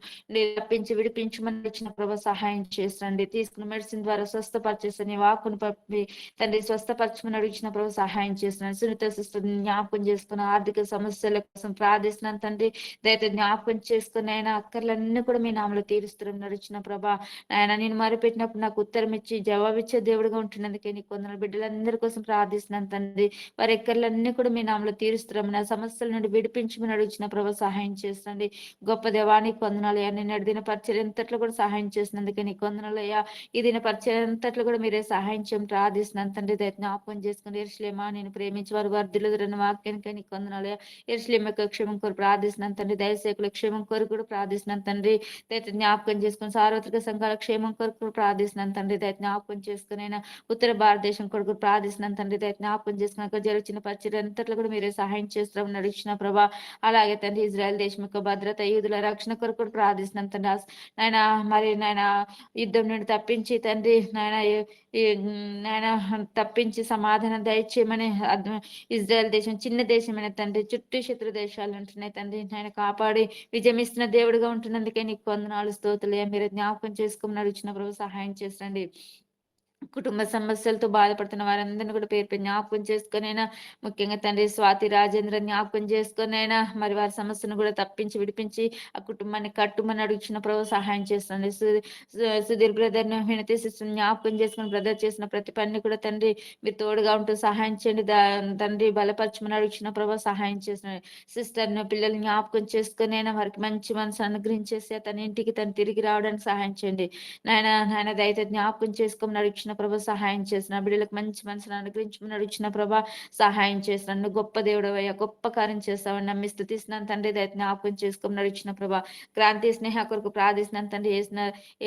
తప్పించి విడిపించమని ఇచ్చిన ప్రభా సహాయం చేసండి. తీసుకున్న మెడిసిన్ ద్వారా స్వస్థపరిచేసని వాక్కును పంపి తండ్రి స్వస్థపరచమని అడిగిన ప్రభు సహాయం చేస్తున్నాను. సునీత సిస్టర్ జ్ఞాపకం చేసుకున్న ఆర్థిక సమస్యల కోసం ప్రార్థిస్తున్నాను తండ్రి. దయతో జ్ఞాపకం చేసుకుని ఆయన అక్కర్లన్నీ కూడా మీ నామలో తీరుస్తున్నాం నడిచిన ప్రభా. ఆయన నేను మరిపెట్టినప్పుడు నాకు ఉత్తరం ఇచ్చి జవాబిచ్చే దేవుడిగా ఉంటున్నందుకే నీకు కొందరు బిడ్డలందరి కోసం ప్రార్థిస్తున్నాను తండ్రి. వారి ఎక్కర్లన్నీ కూడా మీ నామలో తీరుస్తున్నాం. నా సమస్యల నుండి విడిపించమని అడిగిన ప్రభు సహాయం చేస్తుంది. గొప్ప దేవానికి వందనాలయ్యా. నేను నడిదిన పరిచయం ఎంతట్లో కూడా సహాయం చేసినందుకే నీకు వందనాలయ్యా. ఈ దిన పరిచయం ఎంతట్లో కూడా మీరే సహాయం చేయడం ప్రార్థిస్తున్నాను తండ్రి. జ్ఞాపకం చేసుకుని యెరూషలేమా నేను ప్రేమించి వారు వర్ధిల్లుదురన్న వాక్యానికి నీకు వందనాలయ్యా. యెరూషలేము యొక్క క్షేమం కొరకు ప్రార్థిస్తున్నాను తండ్రి. దయసేకుల క్షేమం కొరకు కూడా ప్రార్థిస్తున్నాను తండ్రి. జ్ఞాపకం చేసుకుని సార్వత్రిక సంఘాల క్షేమం కొరకు ప్రార్థిస్తున్నాను తండ్రి. జ్ఞాపకం చేసుకుని ఉత్తర భారతదేశం కొరకు ప్రార్థిస్తున్నాను తండ్రి. జ్ఞాపకం చేసుకున్నాక జరుగుతున్న పరిచయం ఎంతట్లో కూడా మీరే సహాయం చేస్తాం నడిచిన ప్రభా. అలాగే తండ్రి ఇజ్రాయెల్ దేశం యొక్క భద్రత యూదుల రక్షణ కొరకు ప్రార్థిస్తున్నాను తండ్రి. నాయన మరి నాయన యుద్ధం నుండి తప్పించి తండ్రి నాయన తప్పించి సమాధానం దయచేయమని ఇజ్రాయెల్ దేశం చిన్న దేశమైన తండ్రి చుట్టూ శత్రు దేశాలు ఉంటున్నాయి తండ్రి. నాయన కాపాడి విజయం ఇస్తున్న దేవుడిగా ఉంటున్నందుకే నీకు వందనాలు స్తోత్రులయ్యా. మీరు జ్ఞాపకం చేసుకుని నడిచిన ప్రభు సహాయం చేసండి. కుటుంబ సమస్యలతో బాధపడుతున్న వారందరినీ కూడా పేరు జ్ఞాపకం చేసుకునైనా ముఖ్యంగా తండ్రి స్వాతి రాజేంద్ర జ్ఞాపకం చేసుకునైనా మరి వారి సమస్యను కూడా తప్పించి విడిపించి ఆ కుటుంబాన్ని కట్టుమని అడిగిన ప్రభు సహాయం చేస్తుంది. సుధీర్ బ్రదర్ ను వినతి సిస్టర్ జ్ఞాపకం చేసుకుని బ్రదర్ చేసిన ప్రతి పని కూడా తండ్రి మీరు తోడుగా ఉంటూ సహాయం చేయండి. తండ్రి బలపరచమని అడిగిన ప్రభు సహాయం చేసిన సిస్టర్ ను పిల్లల్ని జ్ఞాపకం చేసుకునైనా వారికి మంచి మనసు అనుగ్రహించేసి తన ఇంటికి తను తిరిగి రావడానికి సహాయం చేయండి. నాయన దయతో జ్ఞాపకం చేసుకోమని అడిగిన ప్రభు సహాయం చేసిన బిడ్డలకు మంచి మనసును అనుగ్రహించమని అడిగిన ప్రభా సహాయం చేసినాను. గొప్ప దేవుడు అయ్యా, గొప్ప కార్యం చేస్తావని నమ్మి స్తుతిస్తున్నాను తండ్రి. దయతో జ్ఞాపకం చేసుకోమని అడిగిన ప్రభా. క్రాంతి స్నేహ కొరకు ప్రార్థిస్తున్నాను తండ్రి.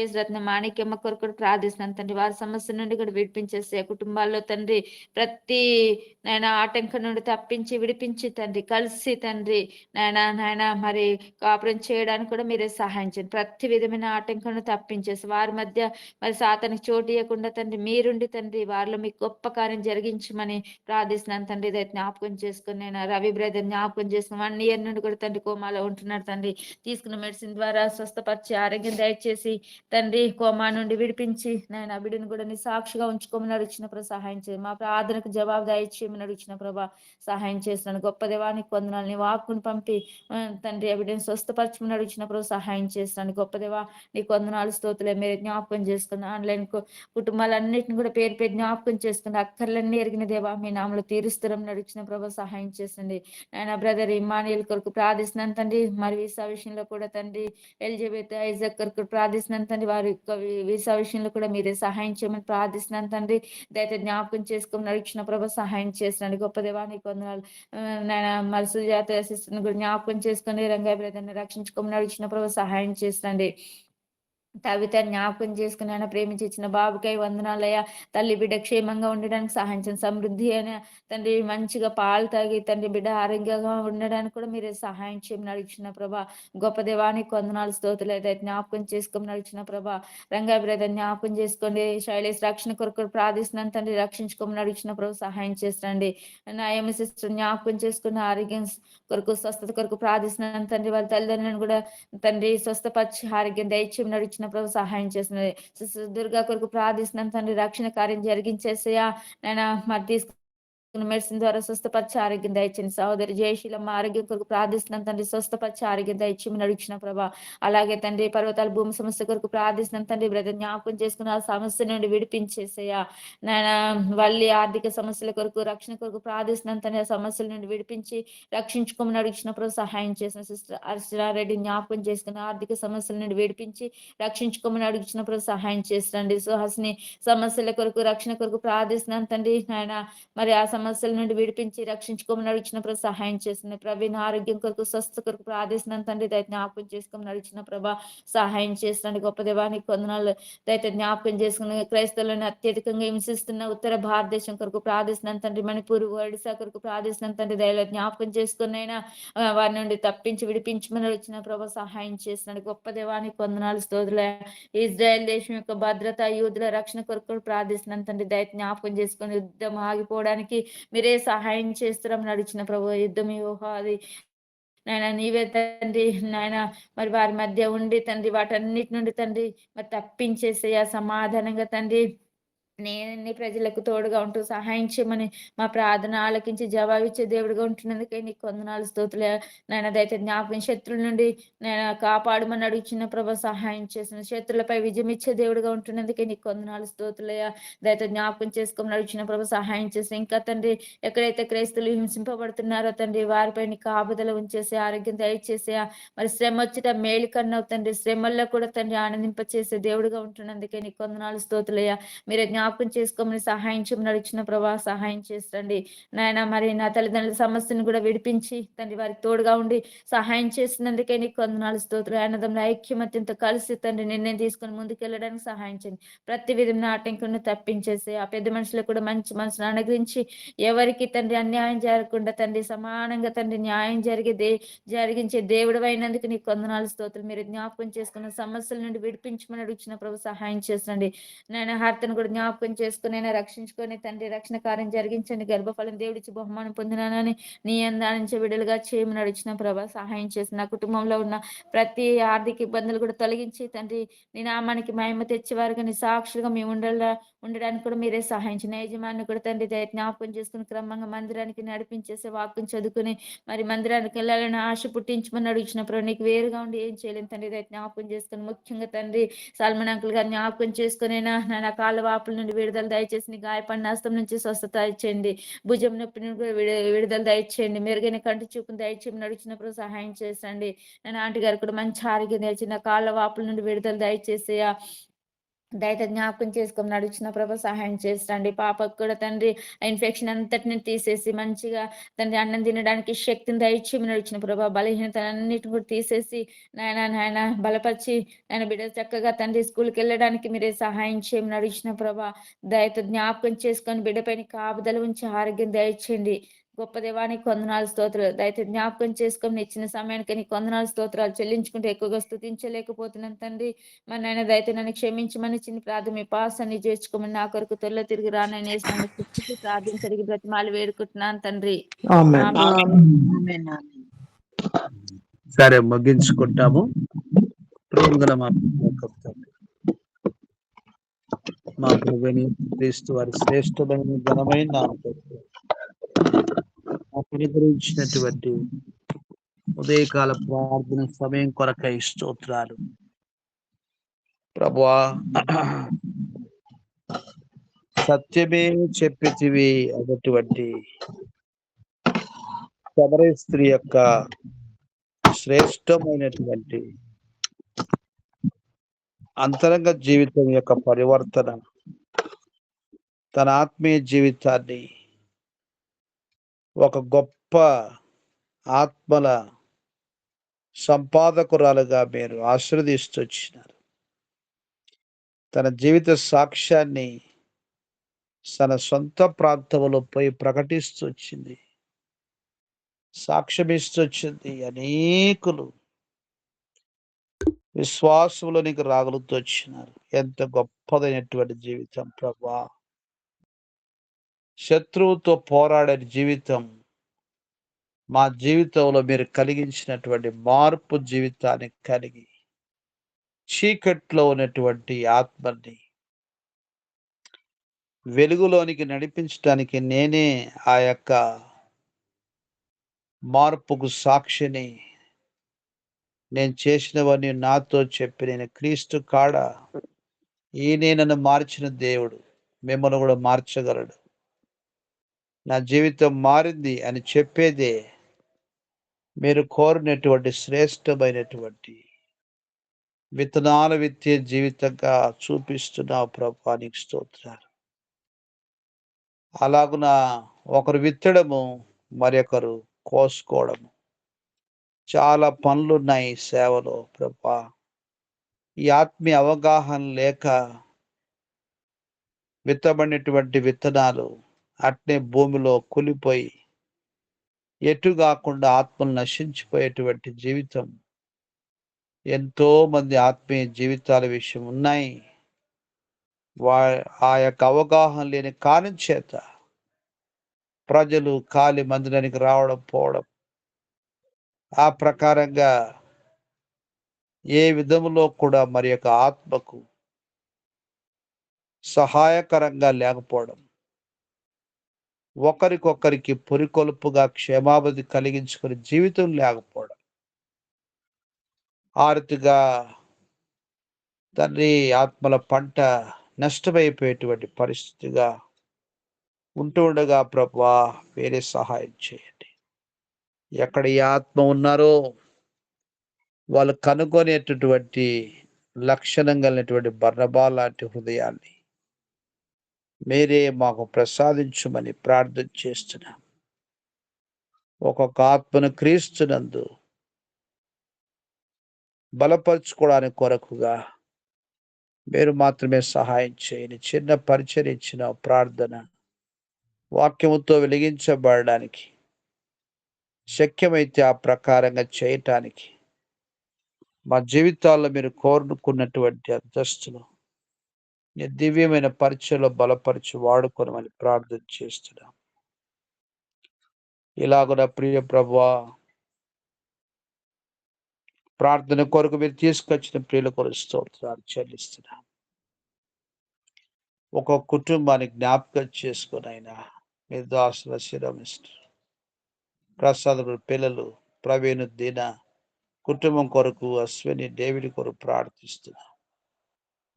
ఏసు రత్న మాణిక్యమ్మ కొరకు ప్రార్థిస్తున్నాను తండ్రి. వారి సమస్య నుండి కూడా విడిపించేస్తే కుటుంబాల్లో తండ్రి ప్రతి నాయన ఆటంకం నుండి తప్పించి విడిపించి తండ్రి కలిసి తండ్రి నాయన మరి కాపురం చేయడానికి కూడా మీరే సహాయం చేయండి. ప్రతి విధమైన ఆటంకం తప్పించేసి వారి మధ్య మరి సాతానికి చోటు ఇవ్వకుండా తండ్రి మీరుండి తండ్రి వారిలో మీకు గొప్ప కార్యం జరిగించమని ప్రార్థిస్తున్నాను తండ్రి. జ్ఞాపకం చేసుకుని నేను రవి బ్రదర్ జ్ఞాపకం చేసుకుని 1 year నుండి కూడా తండ్రి కోమాలో ఉంటున్నారు తండ్రి. తీసుకున్న మెడిసిన్ ద్వారా స్వస్థపరిచి ఆరోగ్యం దయచేసి తండ్రి కోమా నుండి విడిపించి నేను బిడ్డను కూడా నీ సాక్షిగా ఉంచుకోమని అడిగిన ప్రభు సహాయం చేయండి. మా ప్రార్థనకు జవాబు దయచేయమని అడిగిన ప్రభా సహాయం చేస్తున్నాను. గొప్ప దేవానికి వందనాలు. నీ వాక్కును పంపి తండ్రి బిడ్డను స్వస్థపరచమని అడిగిన ప్రభు సహాయం చేస్తున్నాను. గొప్ప దేవా నీకు వందనాలు స్తోత్రులే. మీరు జ్ఞాపకం చేసుకున్న ఆన్లైన్ కుటుంబాల అవసరాలన్నిటిని కూడా పేరు పేరు జ్ఞాపకం చేసుకుని అక్కర్లన్నీ ఎరిగిన దేవా మీ నామలు తీరుస్తరం నడిచిన ప్రభా సహాయం చేస్తుంది. ఆయన బ్రదర్ ఇమానియల్ కొరకు ప్రార్థిస్తున్నాను తండ్రి. మరి వీసా విషయంలో కూడా తండ్రి ఎలిజబెత్ ఐజక్ కొరకు ప్రార్థిస్తున్నాను తండ్రి. వారి వీసా విషయంలో కూడా మీరే సహాయం చేయమని ప్రార్థిస్తున్నాను తండ్రి. దయచేసి జ్ఞాపకం చేసుకుని నడిచిన ప్రభా సహాయం చేస్తున్నాడు. గొప్ప దేవానికి వందనాలు. నాయన మరి సుజాత సిస్టర్ని కూడా జ్ఞాపకం చేసుకుని రంగయ్య బ్రదర్ని రక్షించుకొని నడిచిన ప్రభా సహాయం చేస్తుంది. తవిత జ్ఞాపకం చేసుకుని ఆయన ప్రేమించి ఇచ్చిన బాబుకై వందనాలయ్యా. తల్లి బిడ్డ క్షేమంగా ఉండడానికి సహాయం చేయండి. సమృద్ధి అయిన తండ్రి మంచిగా పాలు తాగి తండ్రి బిడ్డ ఆరోగ్యంగా ఉండడానికి కూడా మీరే సహాయం చేయమని నడిచిన ప్రభా. గొప్ప దేవానికి వందనాలు స్తోత్రాలు. అయితే జ్ఞాపకం చేసుకొని నడిచిన ప్రభా. రంగా బ్రదర్ జ్ఞాపకం చేసుకోండి. శైలేష్ రక్షణ కొరకు ప్రార్థిస్తున్నాను తండ్రి. రక్షించుకొని నడిచిన ప్రభు సహాయం చేస్తండి. నా ఏమి సిస్టర్ జ్ఞాపకం చేసుకున్న ఆరోగ్యం కొరకు స్వస్థత కొరకు ప్రార్థిస్తున్నాను తండ్రి. వాళ్ళ తల్లిదండ్రులను కూడా తండ్రి స్వస్థపరిచి ఆరోగ్యం దయచేసి నడిచిన ప్రభు సహాయం చేస్తున్నది. దుర్గా కొరకు ప్రార్థిస్తున్నాను తండ్రి. రక్షణ కార్యం జరిగించేసయా నేను మరి తీసుకు మెడిసిన్ ద్వారా స్వస్థపరిచి ఆరోగ్యం దయచేయండి. సహోదరి జయశీలమ్మ ఆరోగ్యం కొరకు ప్రార్థిస్తున్నాను తండ్రి. స్వస్థపరిచి ఆరోగ్యం దయచేయమని నడిచిన ప్రభా. అలాగే తండ్రి పర్వతాల భూమి సమస్య కొరకు ప్రార్థిస్తున్నాను తండ్రి. బ్రదర్ జ్ఞాపకం చేసుకుని ఆ సమస్య నుండి విడిపించేసయ్యా. నేను వాళ్ళి ఆర్థిక సమస్యల కొరకు రక్షణ కొరకు ప్రార్థిస్తున్నాను తండ్రి. ఆ సమస్యల నుండి విడిపించి రక్షించుకోమని నడిచిన ప్రభు సహాయం చేసిన సిస్టర్ అర్చనారెడ్డి జ్ఞాపకం చేసుకుని ఆర్థిక సమస్యల నుండి విడిపించి రక్షించుకోమని అడిగిన ప్రభు సహాయం చేస్తండి. సుహాసిని సమస్యల కొరకు రక్షణ కొరకు ప్రార్థిస్తున్నాను తండ్రి. ఆయన మరి ఆ సమస్యల నుండి విడిపించి రక్షించుకోమని నడిచిన ప్రభు సహాయం చేస్తుంది. ప్రవీణ్ ఆరోగ్యం కొరకు స్వస్థ కొరకు ప్రార్థిస్తున్నాను తండ్రి. దయచేసి జ్ఞాపకం చేసుకుని నడిచిన ప్రభా సహాయం చేస్తుంది. గొప్ప దేవానికి వందనాలు. దయచేసి జ్ఞాపకం చేసుకుని క్రైస్తవులను అత్యధికంగా హింసిస్తున్న ఉత్తర భారతదేశం కొరకు ప్రార్థిస్తున్నాను తండ్రి. మణిపూర్ ఒడిశా కొరకు ప్రార్థిస్తున్నాను తండ్రి. దయలో జ్ఞాపకం చేసుకుని అయినా వారి నుండి తప్పించి విడిపించమని వచ్చిన ప్రభు సహాయం చేస్తున్నాడు. గొప్ప దేవానికి వందనాలు స్తోత్రులే. ఇజ్రాయెల్ దేశం యొక్క భద్రత యూదుల రక్షణ కొరకు ప్రార్థిస్తున్నాను తండ్రి. దయచేసి జ్ఞాపకం చేసుకుని యుద్ధం ఆగిపోవడానికి మీరే సహాయం చేస్తున్నాం నడిచిన ప్రభు. యుద్ధం అది నాయన నీవే తండ్రి. నాయన మరి వారి మధ్య ఉండి తండ్రి వాటన్నిటి నుండి తండ్రి మరి తప్పించేసేయ సమాధానంగా తండ్రి నేను ప్రజలకు తోడుగా ఉంటూ సహాయం చేయమని మా ప్రార్థన ఆలకించి జవాబిచ్చే దేవుడిగా ఉంటున్నందుకే నీకు వందనాలు స్తోత్రులే. నాయన దయచేసి జ్ఞాపకం శత్రుల నుండి నేను కాపాడమని అడుగుచిన ప్రభు సహాయం చేసిన శత్రులపై విజయం ఇచ్చే దేవుడిగా ఉంటున్నందుకే నీకు వందనాలు స్తోత్రులయ్యా. దయచేసి జ్ఞాపకం చేసుకొని నడిచిన ప్రభు సహాయం చేసి ఇంకా తండ్రి ఎక్కడైతే క్రైస్తులు హింసింపబడుతున్నారో తండ్రి వారిపై నీ కాపుదల ఉంచేసి ఆరోగ్యం దయచేసి మరి శ్రమ వచ్చేట మేలు కన్నా తండ్రి శ్రమల్లో కూడా తండ్రి ఆనందింప చేసే దేవుడిగా ఉంటున్నందుకే నీకు వందనాలు స్తోత్రులయ్యా. మీరే జ్ఞాపకం చేసుకోమని సహాయం చేయమని నడిచిన ప్రభా సహాయం చేస్తండి. నాయన మరి నా తల్లిదండ్రుల సమస్యను కూడా విడిపించి తండ్రి వారికి తోడుగా ఉండి సహాయం చేసినందుకే నీకు వందనాలు స్తోత్రం. అన్నదమ్ముల ఐక్యమత్యంతో కలిసి తండ్రి నిర్ణయం తీసుకొని ముందుకెళ్ళడానికి సహాయం చేయండి. ప్రతి విధంగా ఆటంకులను తప్పించేసి ఆ పెద్ద మనుషులకు కూడా మంచి మనసును అనుగ్రహించి ఎవరికి తండ్రి అన్యాయం జరగకుండా తండ్రి సమానంగా తండ్రి న్యాయం జరిగించే దేవుడు అయినందుకు నీకు వందనాలు స్తోత్రం. మీరు జ్ఞాపకం చేసుకున్న సమస్యల నుండి విడిపించమని అడుగుచిన ప్రభు సహాయం చేసండి. నేను హర్తను కూడా జ్ఞాపకం చేసుకుని రక్షించుకొని తండ్రి రక్షణ కార్యం జరిగించండి. గర్భఫలం దేవుడిచ్చి బహుమానం పొందినానని నీ అందానించి విడుదలుగా చేయమని నడిచిన ప్రభా సహాయం చేసి నా కుటుంబంలో ఉన్న ప్రతి ఆర్థిక ఇబ్బందులు కూడా తొలగించి తండ్రి నీ నామానికి మహిమ తెచ్చేవారుగా నీ సాక్షులుగా మేము ఉండడానికి కూడా మీరే సహాయించిన యజమాని కూడా తండ్రి జ్ఞాపకం చేసుకుని క్రమంగా మందిరానికి నడిపించేసే వాక్యం చదువుకుని మరి మందిరానికి వెళ్ళాలని ఆశ పుట్టించమని అడిగిన ప్రభు నీకు వేరుగా ఉండి ఏం చేయలేను తండ్రి జ్ఞాపకం చేసుకుని ముఖ్యంగా తండ్రి సల్మాన్ అంకుల్ గారు జ్ఞాపకం చేసుకుని నా కాళ్ళ వాపుల నుండి విడుదల దయచేసి నీ గాయపడిన హస్తం నుంచి స్వస్థత ఇచ్చేయండి. భుజం నొప్పి నుండి విడుదల దయచేయండి. మెరుగైన కంటి చూపును దయచేసి నడిచినప్పుడు సహాయం చేసండి. నేను ఆంటీ గారు కూడా మంచి ఆరోగ్యం దయచేసి నా కాళ్ళ వాపుల నుండి విడుదల దయచేసి దయతో జ్ఞాపకం చేసుకొని నడిచిన ప్రభు సహాయం చేస్తండి. పాపకు కూడా తండ్రి ఇన్ఫెక్షన్ అంతటిని తీసేసి మంచిగా తండ్రి అన్నం తినడానికి శక్తిని దయచేసి నడిచిన ప్రభా బలహీనతలన్నిటిని కూడా తీసేసి నాయన బలపరిచి ఆయన బిడ్డ చక్కగా తండ్రి స్కూల్కి వెళ్ళడానికి మీరే సహాయం చేయమని నడిచిన ప్రభా దయతో జ్ఞాపకం చేసుకొని బిడ్డపైన కాపుదల ఉంచి ఆరోగ్యం దయచేయండి. గొప్ప దేవానికి వందనాలు స్తోత్రాలు. దయచేసి జ్ఞాపకం చేసుకొని ఇచ్చిన సమయానికి నీకు వందనాలు స్తోత్రాలు చెల్లించుకుంటే ఎక్కువగా స్తుతించలేకపోతున్నాను తండ్రి. మరి నాయన దయతో నన్ను క్షమించమని చిన్న ప్రార్థన మీ పాసాన్ని చేర్చుకోమని నా కొరకు త్వరలో తిరిగి రానని నన్ను స్థుతించి ప్రార్థన తిరిగి బ్రతిమాలి వేడుకుంటున్నాను తండ్రి. సరే ముగించుకుంటాము. ప్రేమగల మా ప్రభుని క్రీస్తు వారి శ్రేష్టమైన ఘనమైన గురించినటువంటి ఉదయకాల ప్రార్థన సమయం కొరకై స్తోత్రాలు ప్రభువా. సత్యమే చెప్పితివి అన్నటువంటి సమరయ స్త్రీ యొక్క శ్రేష్టమైనటువంటి అంతరంగ జీవితం యొక్క పరివర్తన, తన ఆత్మీయ జీవితాన్ని ఒక గొప్ప ఆత్మల సంపాదకురాలుగా మీరు ఆశీర్వదిస్తూ వచ్చినారు. తన జీవిత సాక్ష్యాన్ని తన సొంత ప్రాంతంలో పోయి ప్రకటిస్తూ వచ్చింది, సాక్ష్యమిస్తూ వచ్చింది. అనేకులు విశ్వాసంలోనికి రాగలుగుతూ వచ్చినారు. ఎంత గొప్పదైనటువంటి జీవితం ప్రభా! శత్రువుతో పోరాడే జీవితం మా జీవితంలో మీరు కలిగించినటువంటి మార్పు జీవితాన్ని కలిగి చీకట్లో ఉన్నటువంటి ఆత్మని వెలుగులోనికి నడిపించడానికి నేనే ఆ యొక్క మార్పుకు సాక్షిని. నేను చేసినవన్నీ నాతో చెప్పి నేను క్రీస్తు కాడ ఈయనే నన్ను మార్చిన దేవుడు మిమ్మల్ని కూడా మార్చగలడు, నా జీవితం మారింది అని చెప్పేదే మీరు కోరినటువంటి శ్రేష్టమైనటువంటి విత్తనాలు విత్తే జీవితంగా చూపిస్తున్నావు ప్రభా, నీకు స్తోత్రాలు. అలాగున ఒకరు విత్తడము, మరొకరు కోసుకోవడము. చాలా పనులున్నాయి సేవలో ప్రభా. ఈ ఆత్మీయ అవగాహన లేక విత్తబడినటువంటి విత్తనాలు అట్నే భూమిలో కూలిపోయి ఎటు కాకుండా ఆత్మలు నశించిపోయేటువంటి జీవితం ఎంతో మంది ఆత్మీయ జీవితాల విషయం ఉన్నాయి. ఆ యొక్క అవగాహన లేని కారణం చేత ప్రజలు ఖాళీ మందిరానికి రావడం పోవడం, ఆ ప్రకారంగా ఏ విధములో కూడా మరి యొక్క ఆత్మకు సహాయకరంగా లేకపోవడం, ఒకరికొకరికి పురికొల్పుగా క్షేమాభివృద్ధి కలిగించుకుని జీవితం లేకపోవడం, ఆరుతిగా తండ్రి ఆత్మల పంట నష్టమైపోయేటువంటి పరిస్థితిగా ఉంటూ ఉండగా ప్రభువా వేరే సహాయం చేయండి. ఎక్కడ ఈ ఆత్మ ఉన్నారో వాళ్ళు కనుగొనేటటువంటి లక్షణం కలిగినటువంటి బర్నబా లాంటి హృదయాన్ని మీరే మాకు ప్రసాదించమని ప్రార్థన చేస్తున్నాం. ఒక్కొక్క ఆత్మను క్రీస్తునందు బలపరుచుకోవడానికి కొరకుగా మీరు మాత్రమే సహాయం చేయండి. చిన్న పరిచయం ఇచ్చిన ప్రార్థన వాక్యముతో వెలిగించబడడానికి, శక్యమైతే ఆ ప్రకారంగా చేయటానికి మా జీవితాల్లో మీరు కోరుకున్నటువంటి అంతస్తులు నీ దివ్యమైన పరిచయలో బలపరిచి వాడుకోనమని ప్రార్థన చేస్తున్నాం. ఇలాగున ప్రియ ప్రభువా, ప్రార్థన కొరకు మీరు తీసుకొచ్చిన ప్రియుల కొరకు స్తోత్రాలు చెల్లిస్తున్నాం. ఒక్కొక్క కుటుంబాన్ని జ్ఞాపకం చేసుకుని అయినా మీ దాసుల శిరమిస్తారు. ప్రసాద్ పిల్లలు ప్రవీణ్ దీన కుటుంబం కొరకు, అశ్విని డేవిడ్ కొరకు ప్రార్థిస్తున్నాం.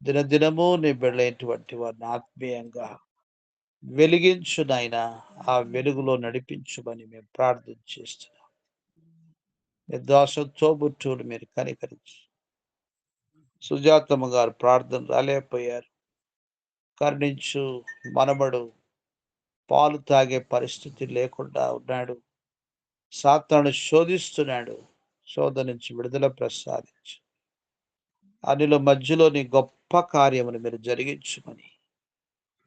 దినదినము నీ బిడ్డలైనటువంటి వారిని ఆత్మీయంగా వెలిగించునైనా ఆ వెలుగులో నడిపించుమని మేము ప్రార్థన చేస్తున్నాం. నిర్దోషంతో బుట్టులు మీరు కనికరించి, సుజాతమ్మ గారు ప్రార్థన రాలేకపోయారు, కరుణించు. మనబడు పాలు తాగే పరిస్థితి లేకుండా ఉన్నాడు, సాతాను శోధిస్తున్నాడు, శోధ నుంచి విడుదల ప్రసాదించు. అనిల మధ్యలో నీ గొప్ప కార్యమును మీరు జరిగించుమని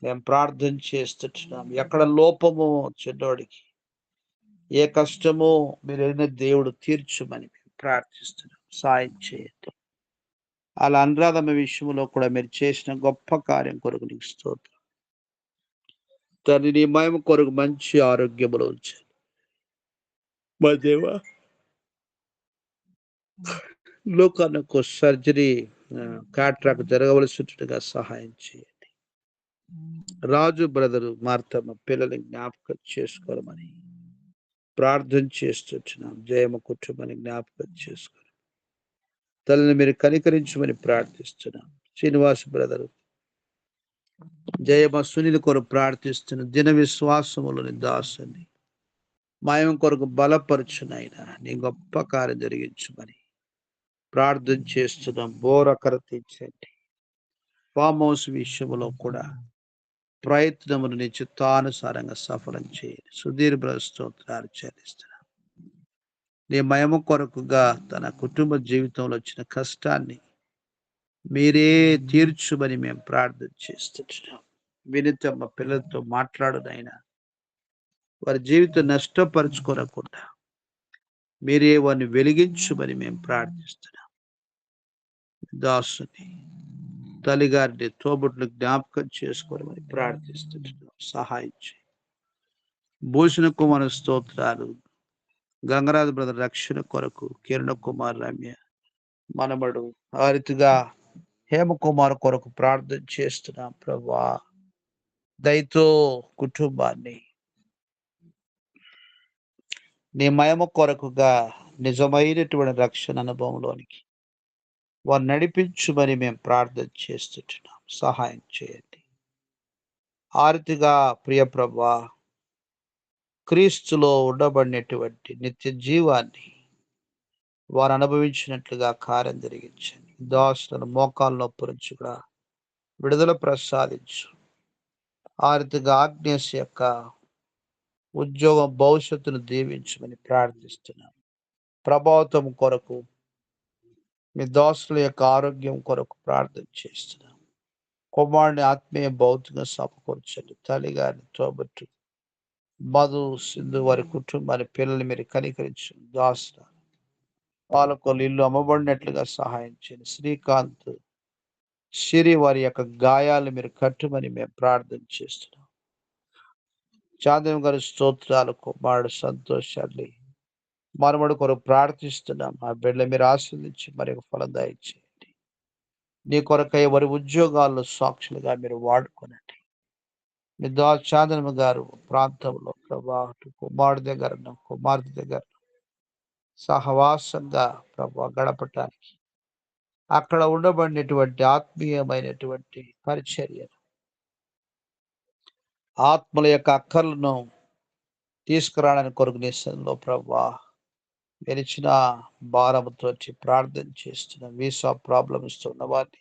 మేము ప్రార్థన చేస్తున్నాం. ఎక్కడ లోపమో చిన్నోడికి, ఏ కష్టమో మీరైన దేవుడు తీర్చుమని మేము ప్రార్థిస్తున్నాం. సాయం చేయండి. అలా అనురాధమ విషయంలో కూడా మీరు చేసిన గొప్ప కార్యం కొరకు నీకు స్తోత్రం. తను నీ మహిమ కొరకు మంచి ఆరోగ్యములో ఉంచారు మా దేవ. లోకానికి సర్జరీ కాట్రాక్ జరగవలసిగా సహాయం చేయండి. రాజు బ్రదరు మార్తమ్మ పిల్లల్ని జ్ఞాపకం చేసుకోమని ప్రార్థన చేస్తున్నాం. జయమ కుటుంబాన్ని జ్ఞాపకం చేసుకోండి. తల్లిని మీరు కనికరించమని ప్రార్థిస్తున్నాం. శ్రీనివాస్ బ్రదరు జయమ సునీల్ కొరకు ప్రార్థిస్తున్న దిన విశ్వాసములని దాసుని మయం కొరకు బలపరచునైనా నీ గొప్ప కార్యం జరిగించమని ప్రార్థన చేస్తున్నాం. బోరకర తీర్చండి. ఫామ్ హౌస్ విషయంలో కూడా ప్రయత్నమును నీ చిత్తానుసారంగా సఫలం చేయండి. సుదీర్ఘ స్తోత్రాలు చెల్లిస్తున్నాం. నీ మయము కొరకుగా తన కుటుంబ జీవితంలో వచ్చిన కష్టాన్ని మీరే తీర్చుమని మేము ప్రార్థన చేస్తున్నాం. వినితమ్మ పిల్లలతో మాట్లాడునైనా వారి జీవితం నష్టపరుచుకోనకుండా మీరే వారిని వెలిగించుమని మేము ప్రార్థిస్తున్నాం. దాసుని తల్లిగారిని తోబుట్లు జ్ఞాపకం చేసుకోమని ప్రార్థిస్తున్నాం. సహాయం చేయి. భూషణ కుమార్ స్తోత్రాలు. గంగరాజు బ్రదర్ రక్షణ కొరకు కిరణ కుమార్ రమ్య మనమడు ఆ రీతిగా హేమకుమార్ కొరకు ప్రార్థన చేస్తున్నాం. ప్రభా దయతో కుటుంబాన్ని నీ మయమ కొరకుగా నిజమైనటువంటి రక్షణ అనుభవంలోనికి వారు నడిపించుమని మేము ప్రార్థన చేస్తుంటున్నాం. సహాయం చేయండి. ఆర్తిగా ప్రియ ప్రభా క్రీస్తులో ఉండబడినటువంటి నిత్య జీవాన్ని వారు అనుభవించినట్లుగా కార్యం జరిగించండి. దాసులను మోకాల్లో పురుచుగా విడుదల ప్రసాదించు. ఆర్తిగా ఆజ్ఞస్ యొక్క ఉద్యోగం భవిష్యత్తును దీవించమని ప్రార్థిస్తున్నాం. ప్రభావితం కొరకు మీ దాసుల యొక్క ఆరోగ్యం కొరకు ప్రార్థన చేస్తున్నాం. కుమారుని ఆత్మీయ భౌతిక సమకూర్చండి. తల్లి గారిని తోబట్టు మధు సింధు వారి కుటుంబాన్ని పిల్లల్ని మీరు కనికరించు. దాసుల పాలకొల్లు ఇల్లు అమ్మబడినట్లుగా సహాయం చేయండి. శ్రీకాంత్ సిరి వారి యొక్క గాయాలు మీరు కట్టుమని మేము ప్రార్థన చేస్తున్నాం. చాంద్రం గారి స్తోత్రాలు. కుమారుడు సంతోషాన్ని మనమడు కొరకు ప్రార్థిస్తున్నాం. ఆ బిడ్డలు మీరు ఆస్వాదించి మరి ఫలం దయచేయండి. నీ కొరకై వారి ఉద్యోగాల్లో సాక్షులుగా మీరు వాడుకోనండి. మీ చాంద్రమ గారు ప్రాంతంలో ప్రభా కుమారుడి దగ్గర కుమార్తె దగ్గర సహవాసంగా ప్రభా గడపటానికి అక్కడ ఉండబడినటువంటి ఆత్మీయమైనటువంటి పరిచర్యను ఆత్మల యొక్క అక్కర్లను తీసుకురావడానికి కొరకు నిశ్చయంలో ప్రభా గెలిచిన భారంతో ప్రార్థన చేస్తున్న వీసా ప్రాబ్లమ్స్ ఉన్న వారిని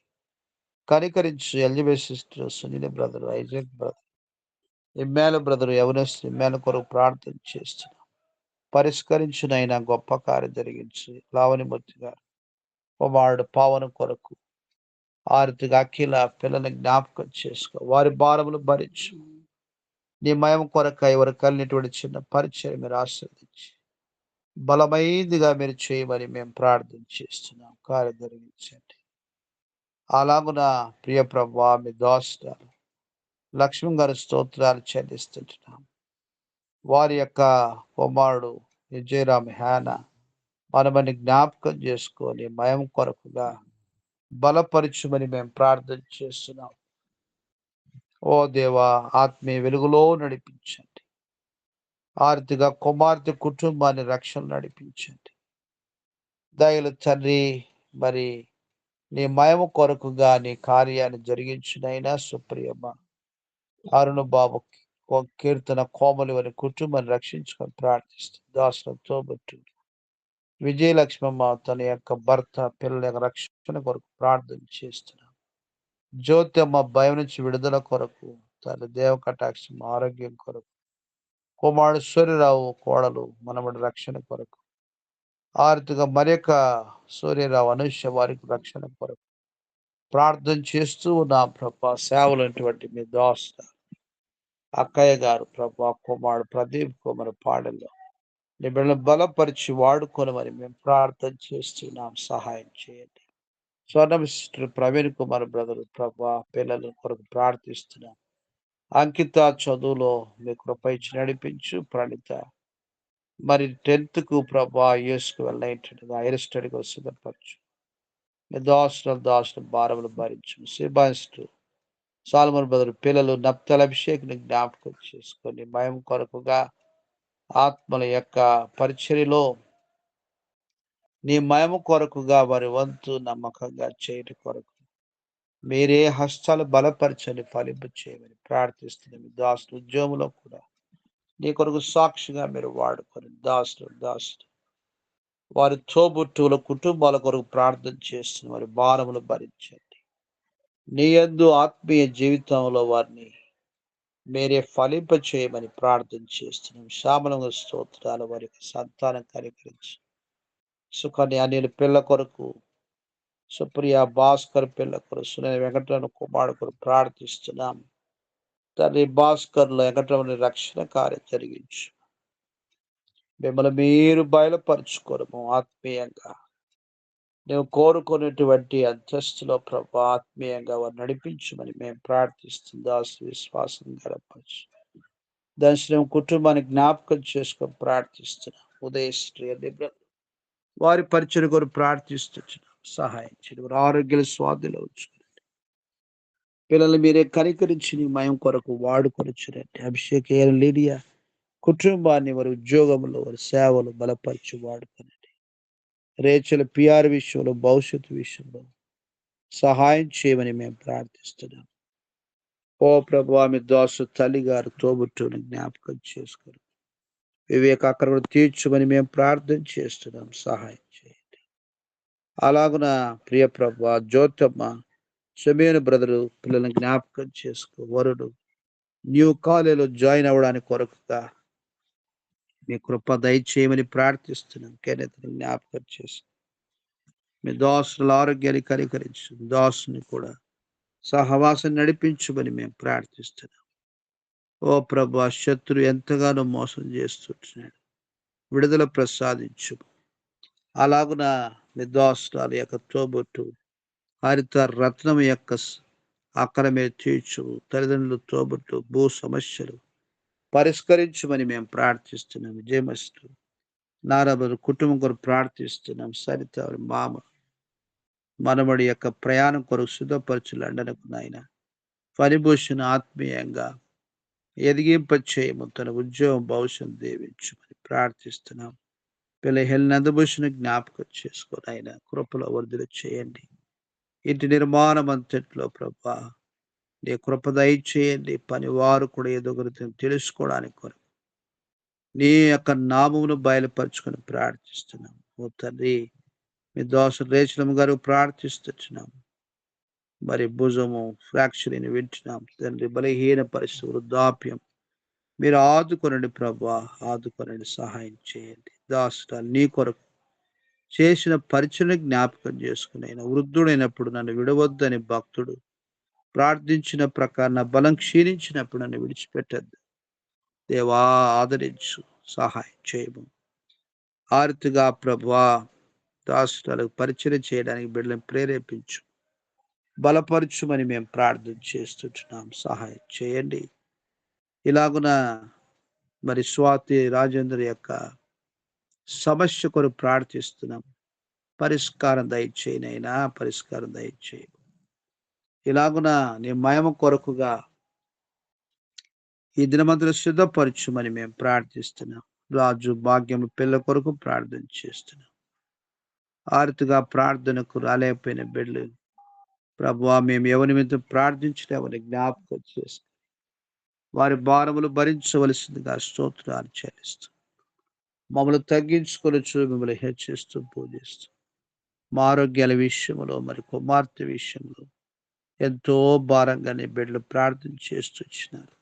కనికరించు. Elizabeth sister, Sunil brother, Isaac brother, ఇమ్మాను బ్రదర్, యవనస్తు ఇమ్మాను కొరకు ప్రార్థన చేస్తున్నాం. పరిష్కరించునైనా గొప్ప కార్యం జరిగించు. లావణిమూర్తి గారు కుమారుడు పావన కొరకు ఆర్తిగా అఖిల పిల్లల్ని జ్ఞాపకం చేసుకో. వారి భారములు భరించు. నీ మయం కొరకు ఎవరు కలిగినటువంటి చిన్న పరిచయం మీరు ఆశ్రదించి బలమైనదిగా మీరు చేయమని మేము ప్రార్థన చేస్తున్నాం. కార్యం జరిగించండి. అలాగున ప్రియ ప్రభా మీ దాసురాలు లక్ష్మణ్ గారి స్తోత్రాలు చెల్లిస్తుంటున్నాం. వారి యొక్క కుమారుడు విజయరామ్ హ్యాన మనమని జ్ఞాపకం చేసుకొని మయం కొరకుగా బలపరచుమని మేము ప్రార్థన చేస్తున్నాం. ఓ దేవా ఆత్మీయ వెలుగులో నడిపించండి. ఆర్తిగా కుమార్తె కుటుంబాన్ని రక్షణ నడిపించండి. దయలు తండ్రి మరి నీ మయము కొరకుగా నీ కార్యాన్ని జరిగించునైనా సుప్రియమ్మ అరుణ బాబు కీర్తన కోమలి వారి కుటుంబాన్ని రక్షించుకొని ప్రార్థిస్తుంది. దాసులతో బట్టి విజయలక్ష్మమ్మ తన యొక్క భర్త పిల్లల యొక్క రక్షణ కొరకు ప్రార్థన చేస్తున్నాం. జ్యోతి అమ్మ భయం నుంచి విడుదల కొరకు తన దేవ కటాక్షం ఆరోగ్యం కొరకు కుమారుడు సూర్యరావు కోడలు మనమడి రక్షణ కొరకు ఆర్తిగా మరొక సూర్యరావు అనుష్య వారికి రక్షణ కొరకు ప్రార్థన చేస్తూ నా ప్రభా సేవలైనటువంటి మీ దోస్త అక్కయ్య గారు ప్రభా కుమారుడు ప్రదీప్ కుమార్ పాడల్లో నీ బిడ్డలను బలపరిచి వాడుకోనమని మేము ప్రార్థన చేస్తున్నాం. సహాయం చేయండి. స్వర్ణ సిస్టర్ ప్రవీణ్ కుమార్ బ్రదర్ ప్రభా పిల్లల కొరకు ప్రార్థిస్తున్నాం. అంకిత చదువులో మీ కృప ఇచ్చి నడిపించు. ప్రణిత మరి 10th కు ప్రభా యూఎస్కు వెళ్ళినట్టుగా హైర్ స్టడీకి సిద్ధపరచు. మీ దాసుల భారములు భరించు. శ్రీబాయిస్టు సాల్మన్ బ్రదర్ పిల్లలు నప్తల అభిషేక్ని జ్ఞాపకం చేసుకొని భయం కొరకుగా ఆత్మల యొక్క పరిచర్యలో నీ మయము కొరకుగా వారి వంతు నమ్మకంగా చేయటి కొరకు మీరే హస్తాలు బలపరచని ఫలింపు చేయమని ప్రార్థిస్తున్నాం. దాసులు ఉద్యోగంలో కూడా నీ కొరకు సాక్షిగా మీరు వాడుకొని దాసులు వారి తోబుట్టువుల కుటుంబాల కొరకు ప్రార్థన చేస్తున్న వారి భారములు భరించండి. నీ యందు ఆత్మీయ జీవితంలో వారిని మీరే ఫలింప చేయమని ప్రార్థన చేస్తున్నాం. శ్యామలంగా స్తోత్రాలు వారి యొక్క సంతానం కనికరించి సుకన్య అనిల పిల్ల కొరకు, సుప్రియ భాస్కర్ పిల్ల కొరకు, సునీల వెంకటరమణ కుమారుడు కొరకు ప్రార్థిస్తున్నాం. తండ్రి భాస్కర్లో వెంకటరమణ రక్షణ కార్యం జరిగించు. మిమ్మల్ని మీరు బయలుపరచుకోవడము ఆత్మీయంగా నువ్వు కోరుకున్నటువంటి అంతస్తులో ప్రభు ఆత్మీయంగా వారు నడిపించమని మేము ప్రార్థిస్తుంది. దాసు విశ్వాసం గడపచ్చు దర్శనం కుటుంబాన్ని జ్ఞాపకం చేసుకొని ప్రార్థిస్తున్నాం. ఉదయశ్రీ వారి పరిచయం కొరకు ప్రార్థిస్తున్నాం. సహాయం చేయండి. వారి ఆరోగ్యాల స్వాధీనంలో ఉంచుకోండి. పిల్లలు మీరే కనికరించి నీ మయం కొరకు వాడుకొనొచ్చునండి. అభిషేక లీడియా కుటుంబాన్ని వారి ఉద్యోగంలో వారి సేవలు బలపరిచి వాడుకోనండి. రేచల పిఆర్ విషయంలో భవిష్యత్తు విషయంలో సహాయం చేయమని మేము ప్రార్థిస్తున్నాం. ఓ ప్రభు ఆమె దోష తల్లి గారు తోబుట్టుని జ్ఞాపకం చేసుకోరు. వివేక అక్కడ తీర్చమని మేము ప్రార్థన చేస్తున్నాం. సహాయం చేయండి. అలాగున ప్రియ ప్రభు జ్యోతమ్మ సమీన బ్రదరు పిల్లల్ని జ్ఞాపకం చేసుకో. వరుడు న్యూ కాలేజీలో జాయిన్ అవ్వడానికి కొరకుగా మీ కృప దయచేయమని ప్రార్థిస్తున్నాం. కేనెతను జ్ఞాపకం చేసుకో. మీ దాసుల ఆరోగ్యాన్ని కనికరించు. దాసుని కూడా సహవాసం నడిపించమని మేము ప్రార్థిస్తున్నాం. ఓ ప్రభు శత్రు ఎంతగానో మోసం చేస్తున్నాడు. విడుదల ప్రసాదించు. అలాగున మీ దాసురాల యొక్క తోబుట్టు హరిత రత్నం యొక్క అక్కడ మీరు తీర్చు. తల్లిదండ్రులు తోబుట్టు భూ సమస్యలు పరిష్కరించమని మేము ప్రార్థిస్తున్నాం. విజయమస్తు నారబరు కుటుంబం కొరకు ప్రార్థిస్తున్నాం. సరిత మామ మనమడి యొక్క ప్రయాణం కొరకు సిద్ధపరచు. లండనకు నాయన ఫణిభూషణ ఆత్మీయంగా ఎదిగింప చేయము. తన ఉద్యోగం భవిష్యత్తు దీవించమని ప్రార్థిస్తున్నాం. పిల్ల నందభూషణ జ్ఞాపకం చేసుకొని ఆయన కృపలో వర్ధులు చేయండి. ఇంటి నిర్మాణం అంతట్లో ప్రభా నీ కృప దయచేయండి. పని వారు కూడా ఎదుగురు తెలుసుకోవడానికి కొరకు నీ యొక్క నామమును బయలుపరుచుకొని ప్రార్థిస్తున్నాం. ఓ తండ్రి మీ దోష రేచలం గారు ప్రార్థిస్తున్నాం. మరి భుజము ఫ్రాక్చర్ని వింటున్నాం తండ్రి. బలహీన పరిస్థితి వృద్ధాప్యం మీరు ఆదుకొనండి ప్రభా, ఆదుకొనండి. సహాయం చేయండి. దాసురాలు నీ కొరకు చేసిన పరిచయం జ్ఞాపకం చేసుకుని ఆయన వృద్ధుడైనప్పుడు నన్ను విడవద్దని భక్తుడు ప్రార్థించిన ప్రకారం నా బలం క్షీణించినప్పుడు నన్ను విడిచిపెట్టద్దు. దేవా ఆదరించు, సహాయం చేయము. ఆర్తిగా ప్రభా దాసురాలకు పరిచయం చేయడానికి బిడ్డలను ప్రేరేపించు, బలపరచుమని మేము ప్రార్థన చేస్తుంటున్నాం. సహాయం చేయండి. ఇలాగున మరి స్వాతి రాజేంద్ర యొక్క సమస్య కొరకు ప్రార్థిస్తున్నాం. పరిష్కారం దయచేయనైనా పరిష్కారం దయచేయ. ఇలాగున నీ మహిమ కొరకుగా ఈ దినమంతలో సిద్ధపరచుమని మేము ప్రార్థిస్తున్నాం. రాజు భాగ్యం పిల్ల కొరకు ప్రార్థన చేస్తున్నాం. ఆరుతుగా ప్రార్థనకు రాలేకపోయిన బిడ్డలు ప్రభువా మేము ఎవరి నిమిత్తం ప్రార్థించిన ఎవరిని జ్ఞాపకం చేస్తాం. వారి భారములు భరించవలసిందిగా స్తోత్రాలు చెల్లిస్తూ మమ్మల్ని తగ్గించుకొనొచ్చు, మిమ్మల్ని హెచ్చిస్తూ పూజిస్తూ మా ఆరోగ్యాల విషయంలో మరి కుమార్తె విషయంలో ఎంతో భారంగానే బిడ్డలు ప్రార్థన చేస్తూ వచ్చినారు.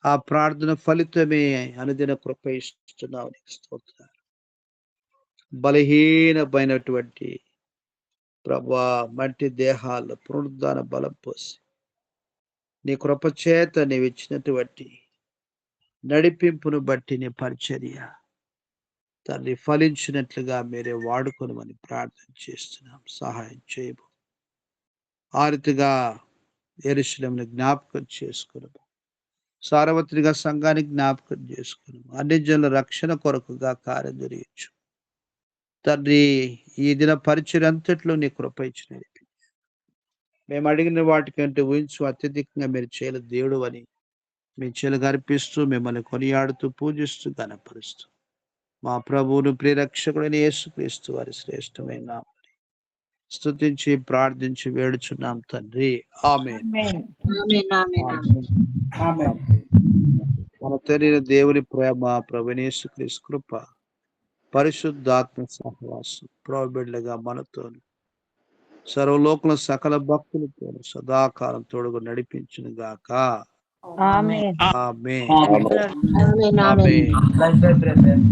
ఆ ప్రార్థన ఫలితమే అనుదిన కృప ఇస్తున్నావు. నీకు స్తోత్రాలు. బలహీనమైనటువంటి ప్రభా మట్టి దేహాల్లో పునరుద్ధాన బలం పోసి నీ కృప చేత నీవు ఇచ్చినటువంటి నడిపింపును బట్టి నీ పరిచర్య దాన్ని ఫలించినట్లుగా మీరే వాడుకొనమని ప్రార్థన చేస్తున్నాం. సహాయం చేయము. ఆ రీతిగా యెరూషలేమును జ్ఞాపకం చేసుకున్నాము. సార్వత్రిక సంఘాన్ని జ్ఞాపకం చేసుకున్నాము. అన్ని జనుల రక్షణ కొరకుగా కార్యం జరిగించు తండ్రి. ఈ దిన పరిచయం అంతట్లో నీ కృప ఇచ్చి నడిపి మేము అడిగిన వాటికంటే ఊహించు అత్యధికంగా మీరు చేయలు దేవుడు అని మీ చెలుగు అర్పిస్తూ మిమ్మల్ని కొనియాడుతూ పూజిస్తూ గణపరుస్తూ మా ప్రభువును ప్రియరక్షకుడైన యేసుక్రీస్తు వారి శ్రేష్టమైన స్తుతించి ప్రార్థించి వేడుచున్నాం తండ్రి. ఆమేన్. ఆమేన్, ఆమేన్, ఆమేన్. మన తెలియన దేవుని ప్రేమ, ప్రభువైన యేసుక్రీస్తు కృప, పరిశుద్ధాత్మ సహవాసం ప్రభుబిడ్డలుగా మనతోను సర్వలోకంలో సకల భక్తులతో సదాకాలం తోడుగా నడిపించును గాక. ఆమేన్, ఆమేన్. ఆమేన్, ఆమేన్. ఆమేన్.